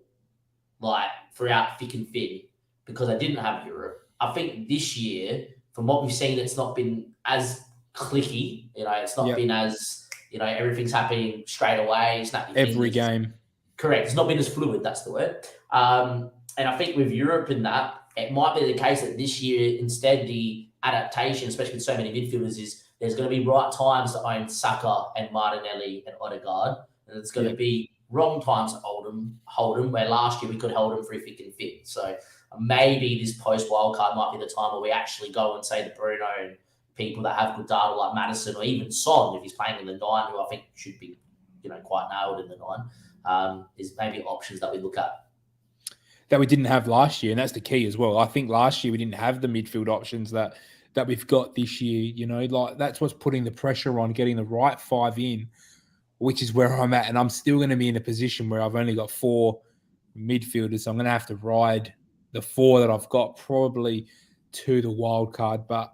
like throughout thick and thin because I didn't have Europe. I think this year, from what we've seen, it's not been as clicky. It's not been as everything's happening straight away. It's not every game. Correct. It's not been as fluid. That's the word. And I think with Europe in that, it might be the case that this year, instead, the adaptation, especially with so many midfielders, is there's going to be right times to own Saka and Martinelli and Odegaard, and it's going to be wrong times to hold them, where last year we could hold them through thick and thin. So maybe this post wildcard might be the time where we actually go and say to Bruno and people that have good data like Madison or even Son, if he's playing in the 9, who I think should be, quite nailed in the 9, is maybe options that we look at. That we didn't have last year, and that's the key as well. I think last year we didn't have the midfield options that we've got this year. Like that's what's putting the pressure on getting the right 5 in, which is where I'm at. And I'm still going to be in a position where I've only got 4 midfielders. So I'm going to have to ride the 4 that I've got probably to the wild card. But,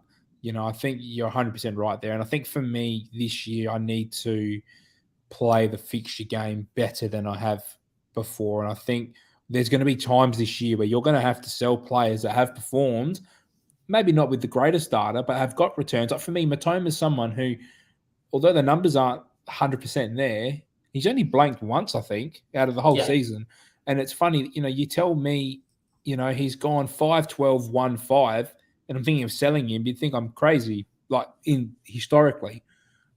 I think you're 100% right there. And I think for me this year, I need to play the fixture game better than I have before. And I think there's going to be times this year where you're going to have to sell players that have performed, maybe not with the greatest data, but have got returns. Like for me, Matoma is someone who, although the numbers aren't 100% there, he's only blanked once, I think, out of the whole season. And it's funny, you tell me, he's gone 5-12, 1-5, and I'm thinking of selling him. You'd think I'm crazy, like historically.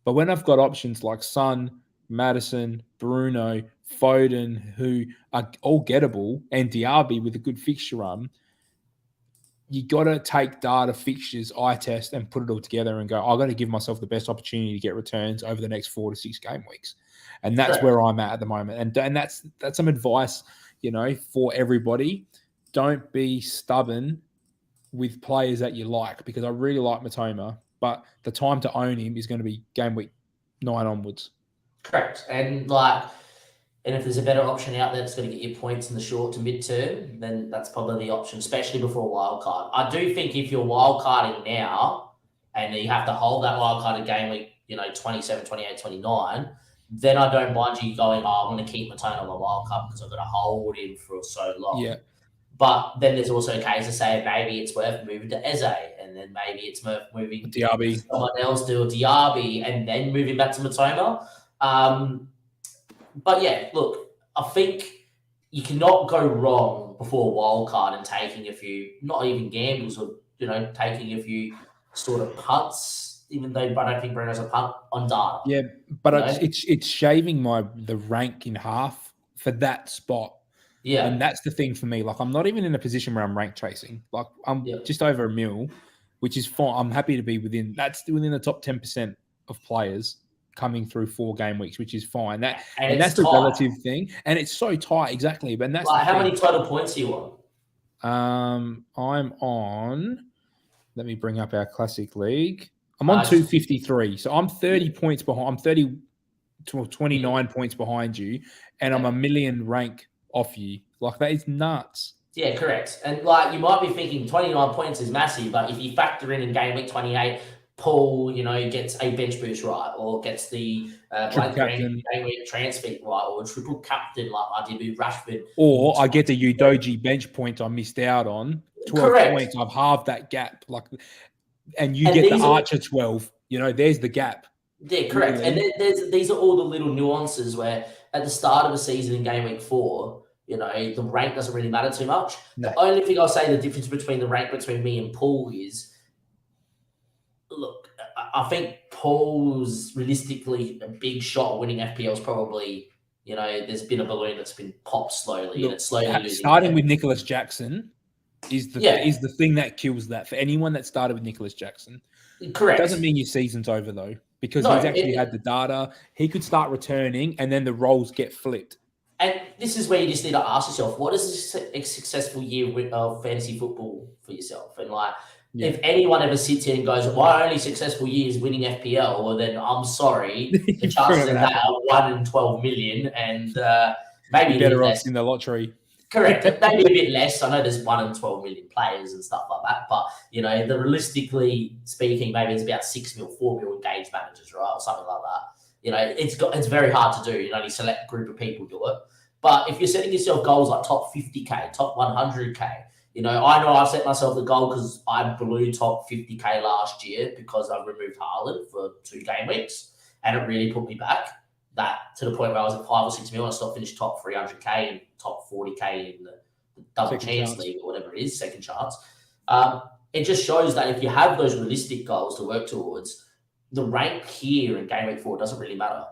But when I've got options like Son, Madison, Bruno, Foden, who are all gettable, and Diaby with a good fixture run, you got to take data, fixtures, eye test, and put it all together and go, I've got to give myself the best opportunity to get returns over the next 4 to 6 game weeks. And that's where I'm at the moment. And that's some advice, for everybody. Don't be stubborn with players that you like, because I really like Matoma, but the time to own him is going to be game week 9 onwards. Correct. And if there's a better option out there that's going to get you points in the short to mid-term, then that's probably the option, especially before a wild card. I do think if you're wild carding now and you have to hold that wild card at game week, 27, 28, 29, then I don't mind you going, I'm going to keep Matoma on the wild card because I've got to hold him for so long. Yeah. But then there's also a case to say maybe it's worth moving to Eze, and then maybe it's worth moving Diaby. to someone else to Diaby, and then moving back to Matoma. But yeah, look, I think you cannot go wrong before a wild card and taking a few, not even gambles, or taking a few sort of punts, even though I don't think Bruno's a punt on data. Yeah, but it's shaving the rank in half for that spot. Yeah, and that's the thing for me. Like, I'm not even in a position where I'm rank chasing. Like, I'm just over a mil, which is fine. I'm happy to be within the top 10% of players coming through 4 game weeks, which is fine. And that's the relative thing. And it's so tight, exactly. But that's how many total points are you on? I'm on. Let me bring up our classic league. I'm on 253. So I'm 30 points behind. I'm 30 to 29 points behind you, and I'm a million rank off you. Like, that is nuts. Yeah, correct. And you might be thinking 29 points is massive, but if you factor in game week 28 Paul, gets a bench boost right, or gets the Triple captain. Gameweek transfer right, or triple captain like I did with Rashford. Or I get the Udoji bench point I missed out on. 12 points. I've halved that gap. And you get the Archer 12. There's the gap. Yeah, correct. Really. And these are all the little nuances where at the start of the season in Game Week 4, the rank doesn't really matter too much. No. The only thing I'll say the difference between the rank between me and Paul is, look, I think Paul's realistically a big shot at winning FPL is probably, there's been a balloon that's been popped slowly, and it's slowly losing. Starting with Nicholas Jackson is the thing that kills that for anyone that started with Nicholas Jackson. Correct. Doesn't mean your season's over though, because he's actually had the data. He could start returning, and then the roles get flipped. And this is where you just need to ask yourself, what is a successful year of fantasy football for yourself? And if anyone ever sits here and goes, my only successful year is winning FPL, well, then I'm sorry. The chances of that are 1 in 12 million, and maybe better off in the lottery. Correct. Maybe a bit less. I know there's 1 in 12 million players and stuff like that, but the realistically speaking, maybe it's about 6 mil, 4 mil engaged managers, right, or something like that. It's very hard to do. You only select group of people do it. But if you're setting yourself goals like top 50k, top 100k, I know I've set myself the goal because I blew top 50k last year because I removed Haaland for 2 game weeks, and it really put me back. That to the point where I was at 5 or 6 mil, and I still finished top 300k and top 40k in the double chance league or whatever it is, second chance. It just shows that if you have those realistic goals to work towards, the rank here in Game Week 4 doesn't really matter.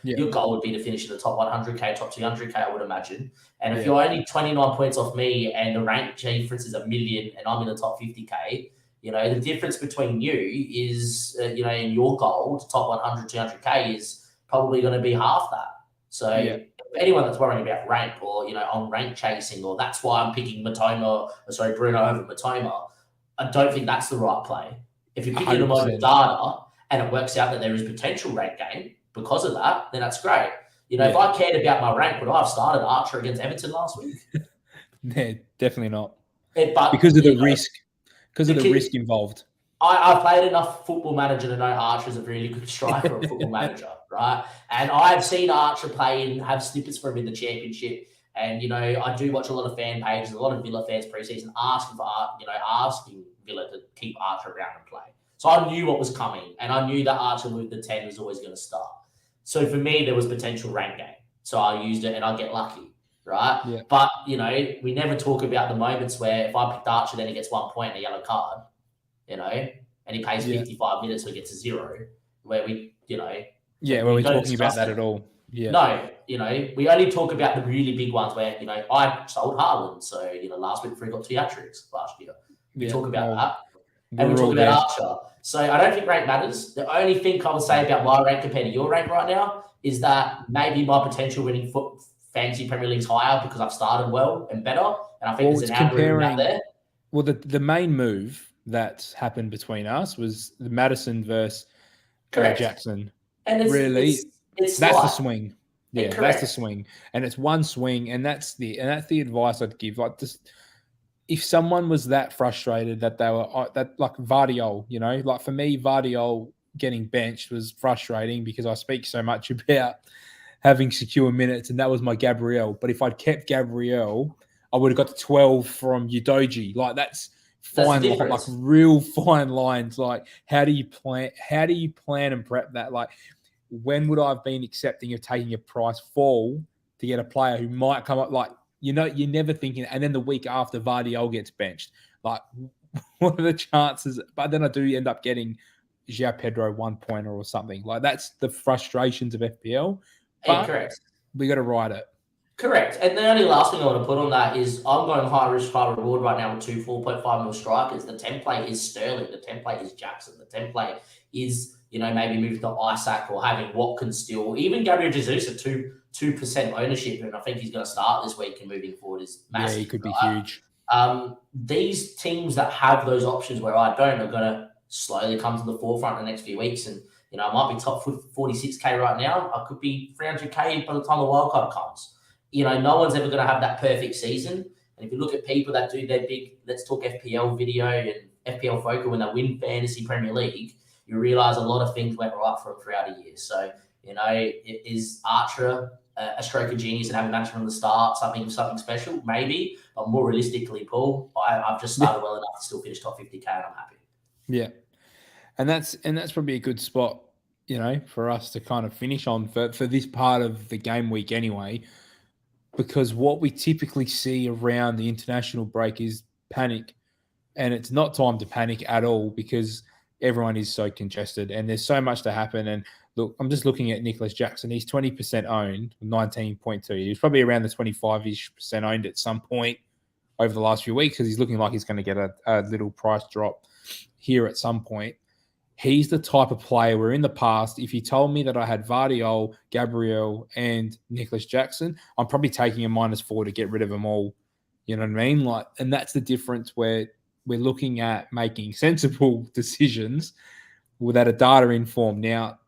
Your goal would be to finish in the top 100k, top 200k, I would imagine. And if you're only 29 points off me and the rank difference is 1 million and I'm in the top 50k, the difference between you is, in your goal, the top 100, 200k is probably going to be half that. So anyone that's worrying about rank or, on rank chasing, or that's why I'm picking Bruno over Matoma, I don't think that's the right play. If you're picking them over data and it works out that there is potential rank gain because of that, then that's great. If I cared about my rank, would I have started Archer against Everton last week? Yeah, definitely not. But because of the risk. Because of the risk involved. I've played enough Football Manager to know Archer's a really good striker of Football Manager, right? And I've seen Archer play and have snippets from him in the Championship. And, I do watch a lot of fan pages, a lot of Villa fans preseason asking Villa to keep Archer around and play. So I knew what was coming, and I knew that Archer with the 10 was always going to start. So for me, there was potential rank gain. So I used it and I get lucky, right? Yeah. But, we never talk about the moments where if I picked Archer, then he gets 1 point and a yellow card. And he pays 55 minutes, so he gets a 0, where we, where we're talking about that at all. Yeah. No, we only talk about the really big ones where, I sold Haaland. So, last week, we got 2 hat-tricks last year. We talk about that. And we talk about Archer. So I don't think rank matters. The only thing I would say about my rank compared to your rank right now is that maybe my potential winning fantasy Premier League is higher because I've started well and better. And I think there's an algorithm out there. Well, the main move that's happened between us was the Madison versus Jackson. And it's that's the swing. Yeah, that's the swing. And it's one swing, and that's the advice I'd give. If someone was that frustrated that they were like Vardiol, like for me, Vardiol getting benched was frustrating because I speak so much about having secure minutes, and that was my Gabriel. But if I'd kept Gabriel, I would have got to 12 from Udoji. Like that's fine, like real fine lines. Like how do you plan and prep that? Like when would I have been accepting of taking a price fall to get a player who might come up like, you're never thinking, and then the week after Vardiol gets benched, like what are the chances? But then I do end up getting João Pedro 1 pointer or something. Like that's the frustrations of FPL. But correct. We got to ride it. Correct. And the only last thing I want to put on that is I'm going high risk, high reward right now with 2 4.5 mil strikers. The template is Sterling. The template is Jackson. The template is, maybe moving to Isaac or having Watkins still. Even Gabriel Jesus at 2% ownership, and I think he's going to start this week and moving forward is massive. Yeah, he could be huge. These teams that have those options where I don't are going to slowly come to the forefront in the next few weeks. And, I might be top 46K right now. I could be 300K by the time the wildcard comes. No one's ever going to have that perfect season. And if you look at people that do their big Let's Talk FPL video and FPL Focus when they win Fantasy Premier League, you realise a lot of things went right for him throughout a year. So, is Archer a stroke of genius and having match from the start, something special? Maybe. But more realistically, Paul, I've just started well enough to still finish top 50K and I'm happy. Yeah. And that's probably a good spot, for us to kind of finish on for this part of the game week anyway, because what we typically see around the international break is panic. And it's not time to panic at all because everyone is so congested and there's so much to happen. And look, I'm just looking at Nicholas Jackson. He's 20% owned, 19.2. He was probably around the 25-ish% owned at some point over the last few weeks because he's looking like he's going to get a little price drop here at some point. He's the type of player where in the past, if you told me that I had Vardiol, Gabriel, and Nicholas Jackson, I'm probably taking a -4 to get rid of them all. You know what I mean? And that's the difference where we're looking at making sensible decisions without a data informed. Now,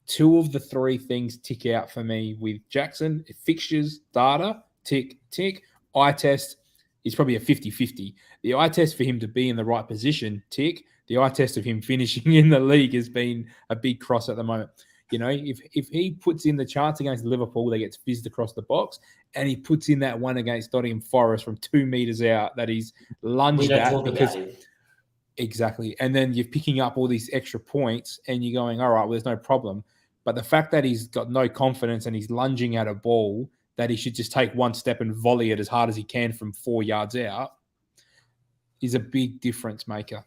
2 of the 3 things tick out for me with Jackson. Fixtures, data, tick, tick. Eye test is probably a 50-50. The eye test for him to be in the right position, tick. The eye test of him finishing in the league has been a big cross at the moment. If he puts in the chance against Liverpool that gets fizzed across the box, and he puts in that one against Nottingham Forest from 2 meters out that he's lunged at because exactly, and then you're picking up all these extra points, and you're going, all right, well, there's no problem. But the fact that he's got no confidence and he's lunging at a ball that he should just take one step and volley it as hard as he can from 4 yards out is a big difference maker.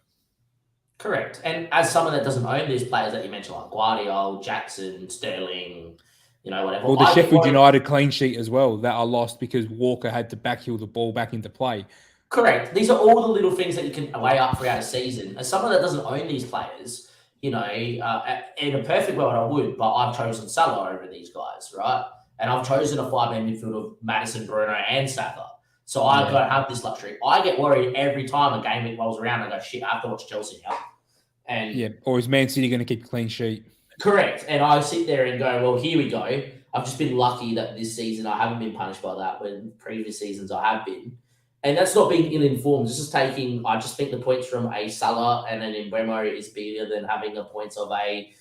Correct. And as someone that doesn't own these players that you mentioned, like Guardiola, Jackson, Sterling, whatever. Well, the Sheffield United clean sheet as well that I lost because Walker had to backheel the ball back into play. Correct. These are all the little things that you can weigh up throughout a season. As someone that doesn't own these players, in a perfect world I would, but I've chosen Salah over these guys, right? And I've chosen a 5-man midfield of Maddison, Bruno, and Saka. So I don't have this luxury. I get worried every time a game week rolls around and I go, shit, I have to watch Chelsea now. And or is Man City going to keep a clean sheet? Correct. And I sit there and go, well, here we go. I've just been lucky that this season I haven't been punished by that when previous seasons I have been. And that's not being ill-informed. It's just I just think the points from a Salah and an Mbeumo is bigger than having the points of a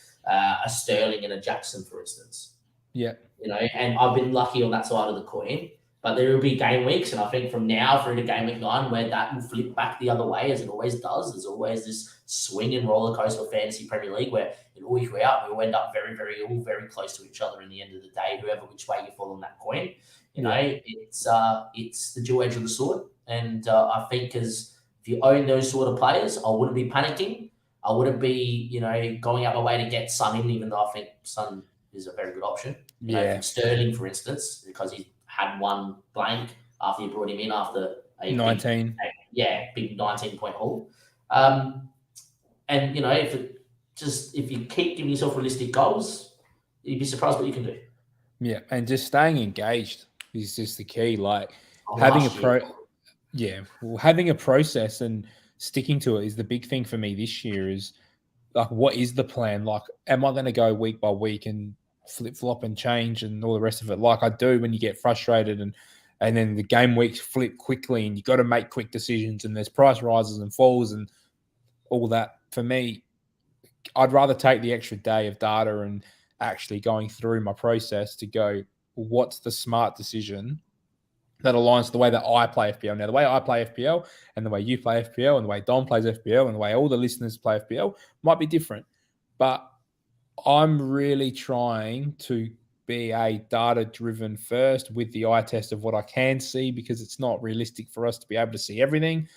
Sterling and a Jackson, for instance. Yeah. And I've been lucky on that side of the coin. But there will be game weeks, and I think from now through to game week 9, where that will flip back the other way, as it always does. There's always this swing and roller coaster of fantasy Premier League where in a week out, we'll end up very, very, all very close to each other in the end of the day, whoever which way you fall on that coin. It's the dual edge of the sword. And I think if you own those sort of players, I wouldn't be panicking. I wouldn't be, going out my way to get Son in, even though I think Son is a very good option. Sterling, for instance, because he's had one blank after you brought him in after a 19. Big 19-point haul. And if you keep giving yourself realistic goals, you'd be surprised what you can do. Yeah, and just staying engaged is just the key. Like having a process and sticking to it is the big thing for me this year. Is like, what is the plan? Like, am I going to go week by week and flip-flop and change and all the rest of it like I do when you get frustrated and then the game weeks flip quickly and you got to make quick decisions and there's price rises and falls and all that. For me, I'd rather take the extra day of data and actually going through my process to go, what's the smart decision that aligns to the way that I play FPL. Now, the way I play FPL and the way you play FPL and the way Don plays FPL and the way all the listeners play FPL might be different, but I'm really trying to be a data-driven first with the eye test of what I can see, because it's not realistic for us to be able to see everything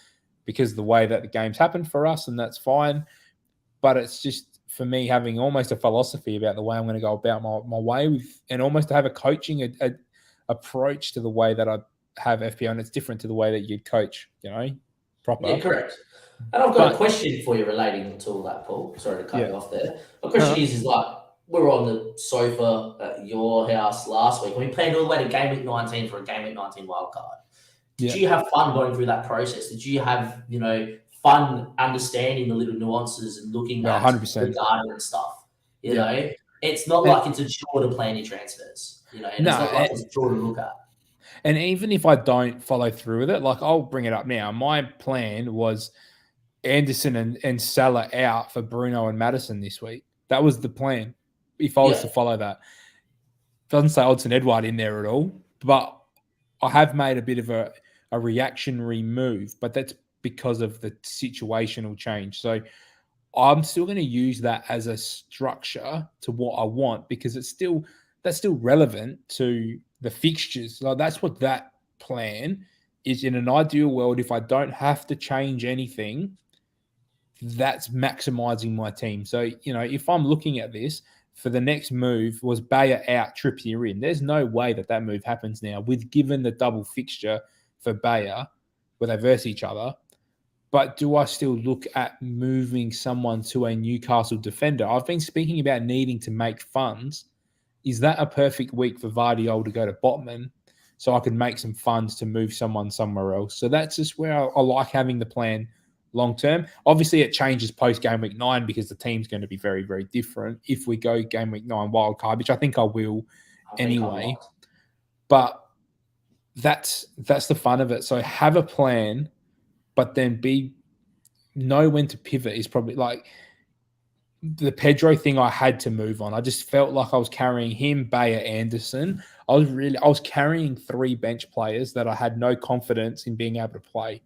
because of the way that the games happen for us, and that's fine. But it's just, for me, having almost a philosophy about the way I'm going to go about my way with, and almost to have a coaching approach to the way that I have FPL, and it's different to the way that you'd coach, proper. Yeah, correct. And I've got a question for you relating to all that, Paul. Sorry to cut you off there. My question is like, we were on the sofa at your house last week, and we planned all the way to Game Week 19 for a Game Week 19 wildcard. Did you have fun going through that process? Did you have, fun understanding the little nuances and looking at 100%. the data and stuff? You know, it's not like it's a chore to plan your transfers, and it's not like it's a chore to look at. And even if I don't follow through with it, like I'll bring it up now. My plan was Anderson and Salah out for Bruno and Madison this week. That was the plan. If I was to follow that, it doesn't say Odson Edouard in there at all, but I have made a bit of a reactionary move, but that's because of the situational change. So I'm still going to use that as a structure to what I want, because that's still relevant to the fixtures. Like, that's what that plan is. In an ideal world, if I don't have to change anything, that's maximizing my team. So, if I'm looking at this, for the next move was Bayer out, Trippier in. There's no way that move happens now, with given the double fixture for Bayer, where they verse each other. But do I still look at moving someone to a Newcastle defender? I've been speaking about needing to make funds. Is that a perfect week for Vardiol to go to Botman, so I can make some funds to move someone somewhere else? So that's just where I like having the plan long term. Obviously, it changes post Game Week 9 because the team's going to be very, very different if we go Game Week 9 wildcard, which I think I will anyway. But that's the fun of it. So have a plan, but then know when to pivot. Is probably like the Pedro thing I had to move on. I just felt like I was carrying him, Bayer, Anderson. I was carrying 3 bench players that I had no confidence in being able to play.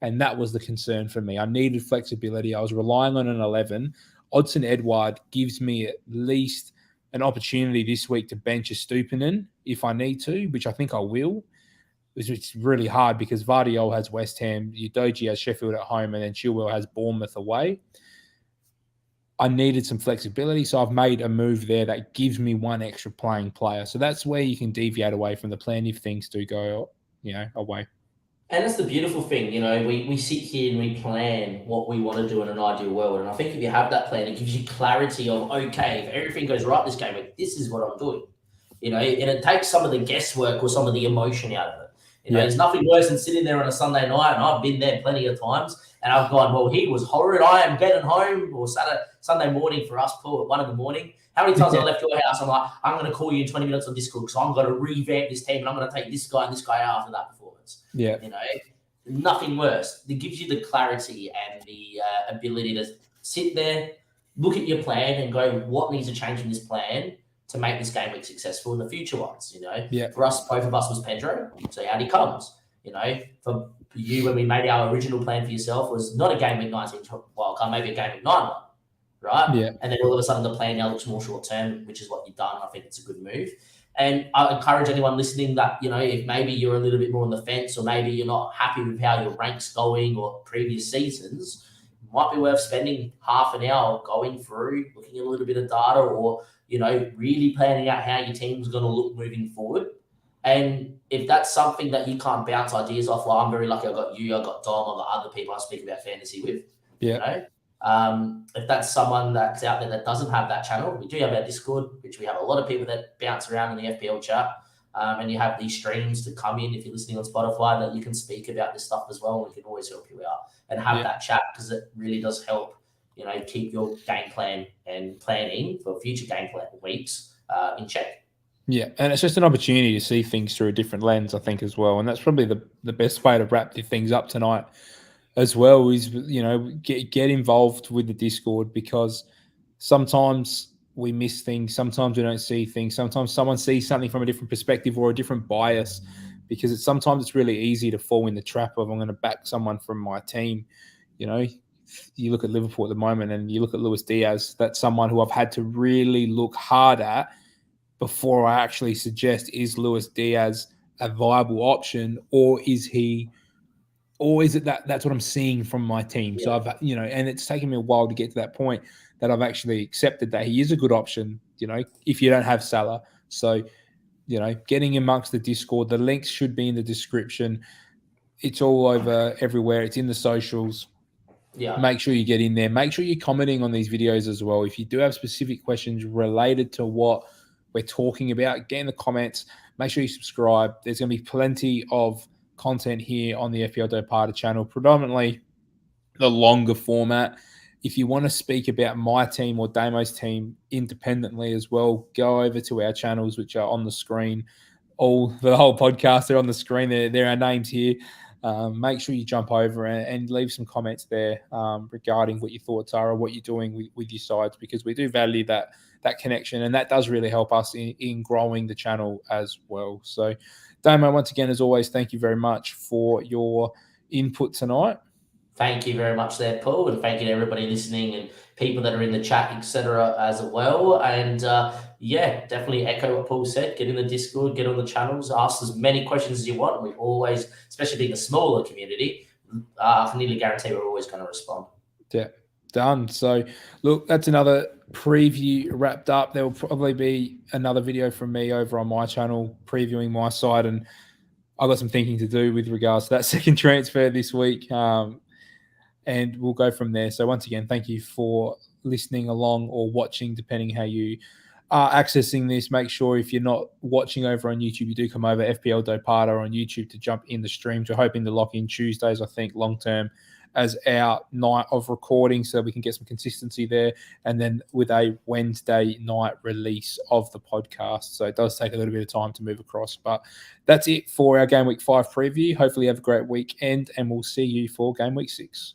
And that was the concern for me. I needed flexibility. I was relying on an 11. Odson Edouard gives me at least an opportunity this week to bench a Stupinan if I need to, which I think I will. It's really hard because Vardiol has West Ham, Udogie has Sheffield at home, and then Chilwell has Bournemouth away. I needed some flexibility, so I've made a move there that gives me 1 extra playing player. So that's where you can deviate away from the plan if things do go, away. And that's the beautiful thing, we sit here and we plan what we want to do in an ideal world. And I think if you have that plan, it gives you clarity of, okay, if everything goes right this game, this is what I'm doing. And it takes some of the guesswork or some of the emotion out of it. There's nothing worse than sitting there on a Sunday night, and I've been there plenty of times, and I've gone, well, he was horrid. I am getting home, or Sunday morning for us, Paul, at 1 a.m. How many times I left your house? I'm like, I'm going to call you in 20 minutes on Discord because I'm going to revamp this team, and I'm going to take this guy and this guy out after that performance. Yeah. Nothing worse. It gives you the clarity and the ability to sit there, look at your plan, and go, what needs to change in this plan to make this game week successful in the future ones. For us, both of us was Pedro. So out he comes. For you, when we made our original plan for yourself, was not a game week 19 wildcard, maybe a game week 9 one, right? Yeah. And then all of a sudden the plan now looks more short term, which is what you've done. I think it's a good move. And I encourage anyone listening that, if maybe you're a little bit more on the fence, or maybe you're not happy with how your rank's going or previous seasons, it might be worth spending half an hour going through, looking at a little bit of data, or really planning out how your team's going to look moving forward. And if that's something that you can't bounce ideas off, well, I'm very lucky. I got you, I got Dom, I got other people I speak about fantasy with. Yeah. If that's someone that's out there that doesn't have that channel, we do have our Discord, which we have a lot of people that bounce around in the FPL chat. And you have these streams to come in if you're listening on Spotify that you can speak about this stuff as well. And we can always help you out and have that chat, because it really does help, keep your game plan and planning for future game plan weeks in check. Yeah, and it's just an opportunity to see things through a different lens, I think, as well. And that's probably the best way to wrap things up tonight as well, is, get involved with the Discord, because sometimes we miss things, sometimes we don't see things, sometimes someone sees something from a different perspective or a different bias, because sometimes it's really easy to fall in the trap of, I'm going to back someone from my team. You look at Liverpool at the moment and you look at Luis Diaz, that's someone who I've had to really look hard at before I actually suggest, is Luis Diaz a viable option, or is it that's what I'm seeing from my team? Yeah. So I've, and it's taken me a while to get to that point that I've actually accepted that he is a good option, if you don't have Salah. So, getting amongst the Discord, the links should be in the description. It's all over everywhere. It's in the socials. Yeah. Make sure you get in there. Make sure you're commenting on these videos as well. If you do have specific questions related to what we're talking about, get in the comments. Make sure you subscribe. There's going to be plenty of content here on the FPL Dopata channel, predominantly the longer format. If you want to speak about my team or Damo's team independently as well, go over to our channels, which are on the screen. The whole podcast, they're on the screen. They're our names here. make sure you jump over and leave some comments there regarding what your thoughts are or what you're doing with your sides, because we do value that connection, and that does really help us in growing the channel as well. So, Damo, once again, as always, thank you very much for your input tonight. Thank you very much there, Paul, and thank you to everybody listening and people that are in the chat, etc., as well. And definitely echo what Paul said. Get in the Discord, get on the channels, ask as many questions as you want. We always, especially being a smaller community, I can nearly guarantee we're always going to respond. Yeah, done. So, look, that's another preview wrapped up. There will probably be another video from me over on my channel previewing my side, and I've got some thinking to do with regards to that second transfer this week. And we'll go from there. So once again, thank you for listening along or watching, depending how you are accessing this. Make sure if you're not watching over on YouTube, you do come over FPL Dopata on YouTube to jump in the streams. We're hoping to lock in Tuesdays, I think, long term as our night of recording so we can get some consistency there. And then with a Wednesday night release of the podcast. So it does take a little bit of time to move across. But that's it for our Game Week 5 preview. Hopefully you have a great weekend, and we'll see you for Game Week 6.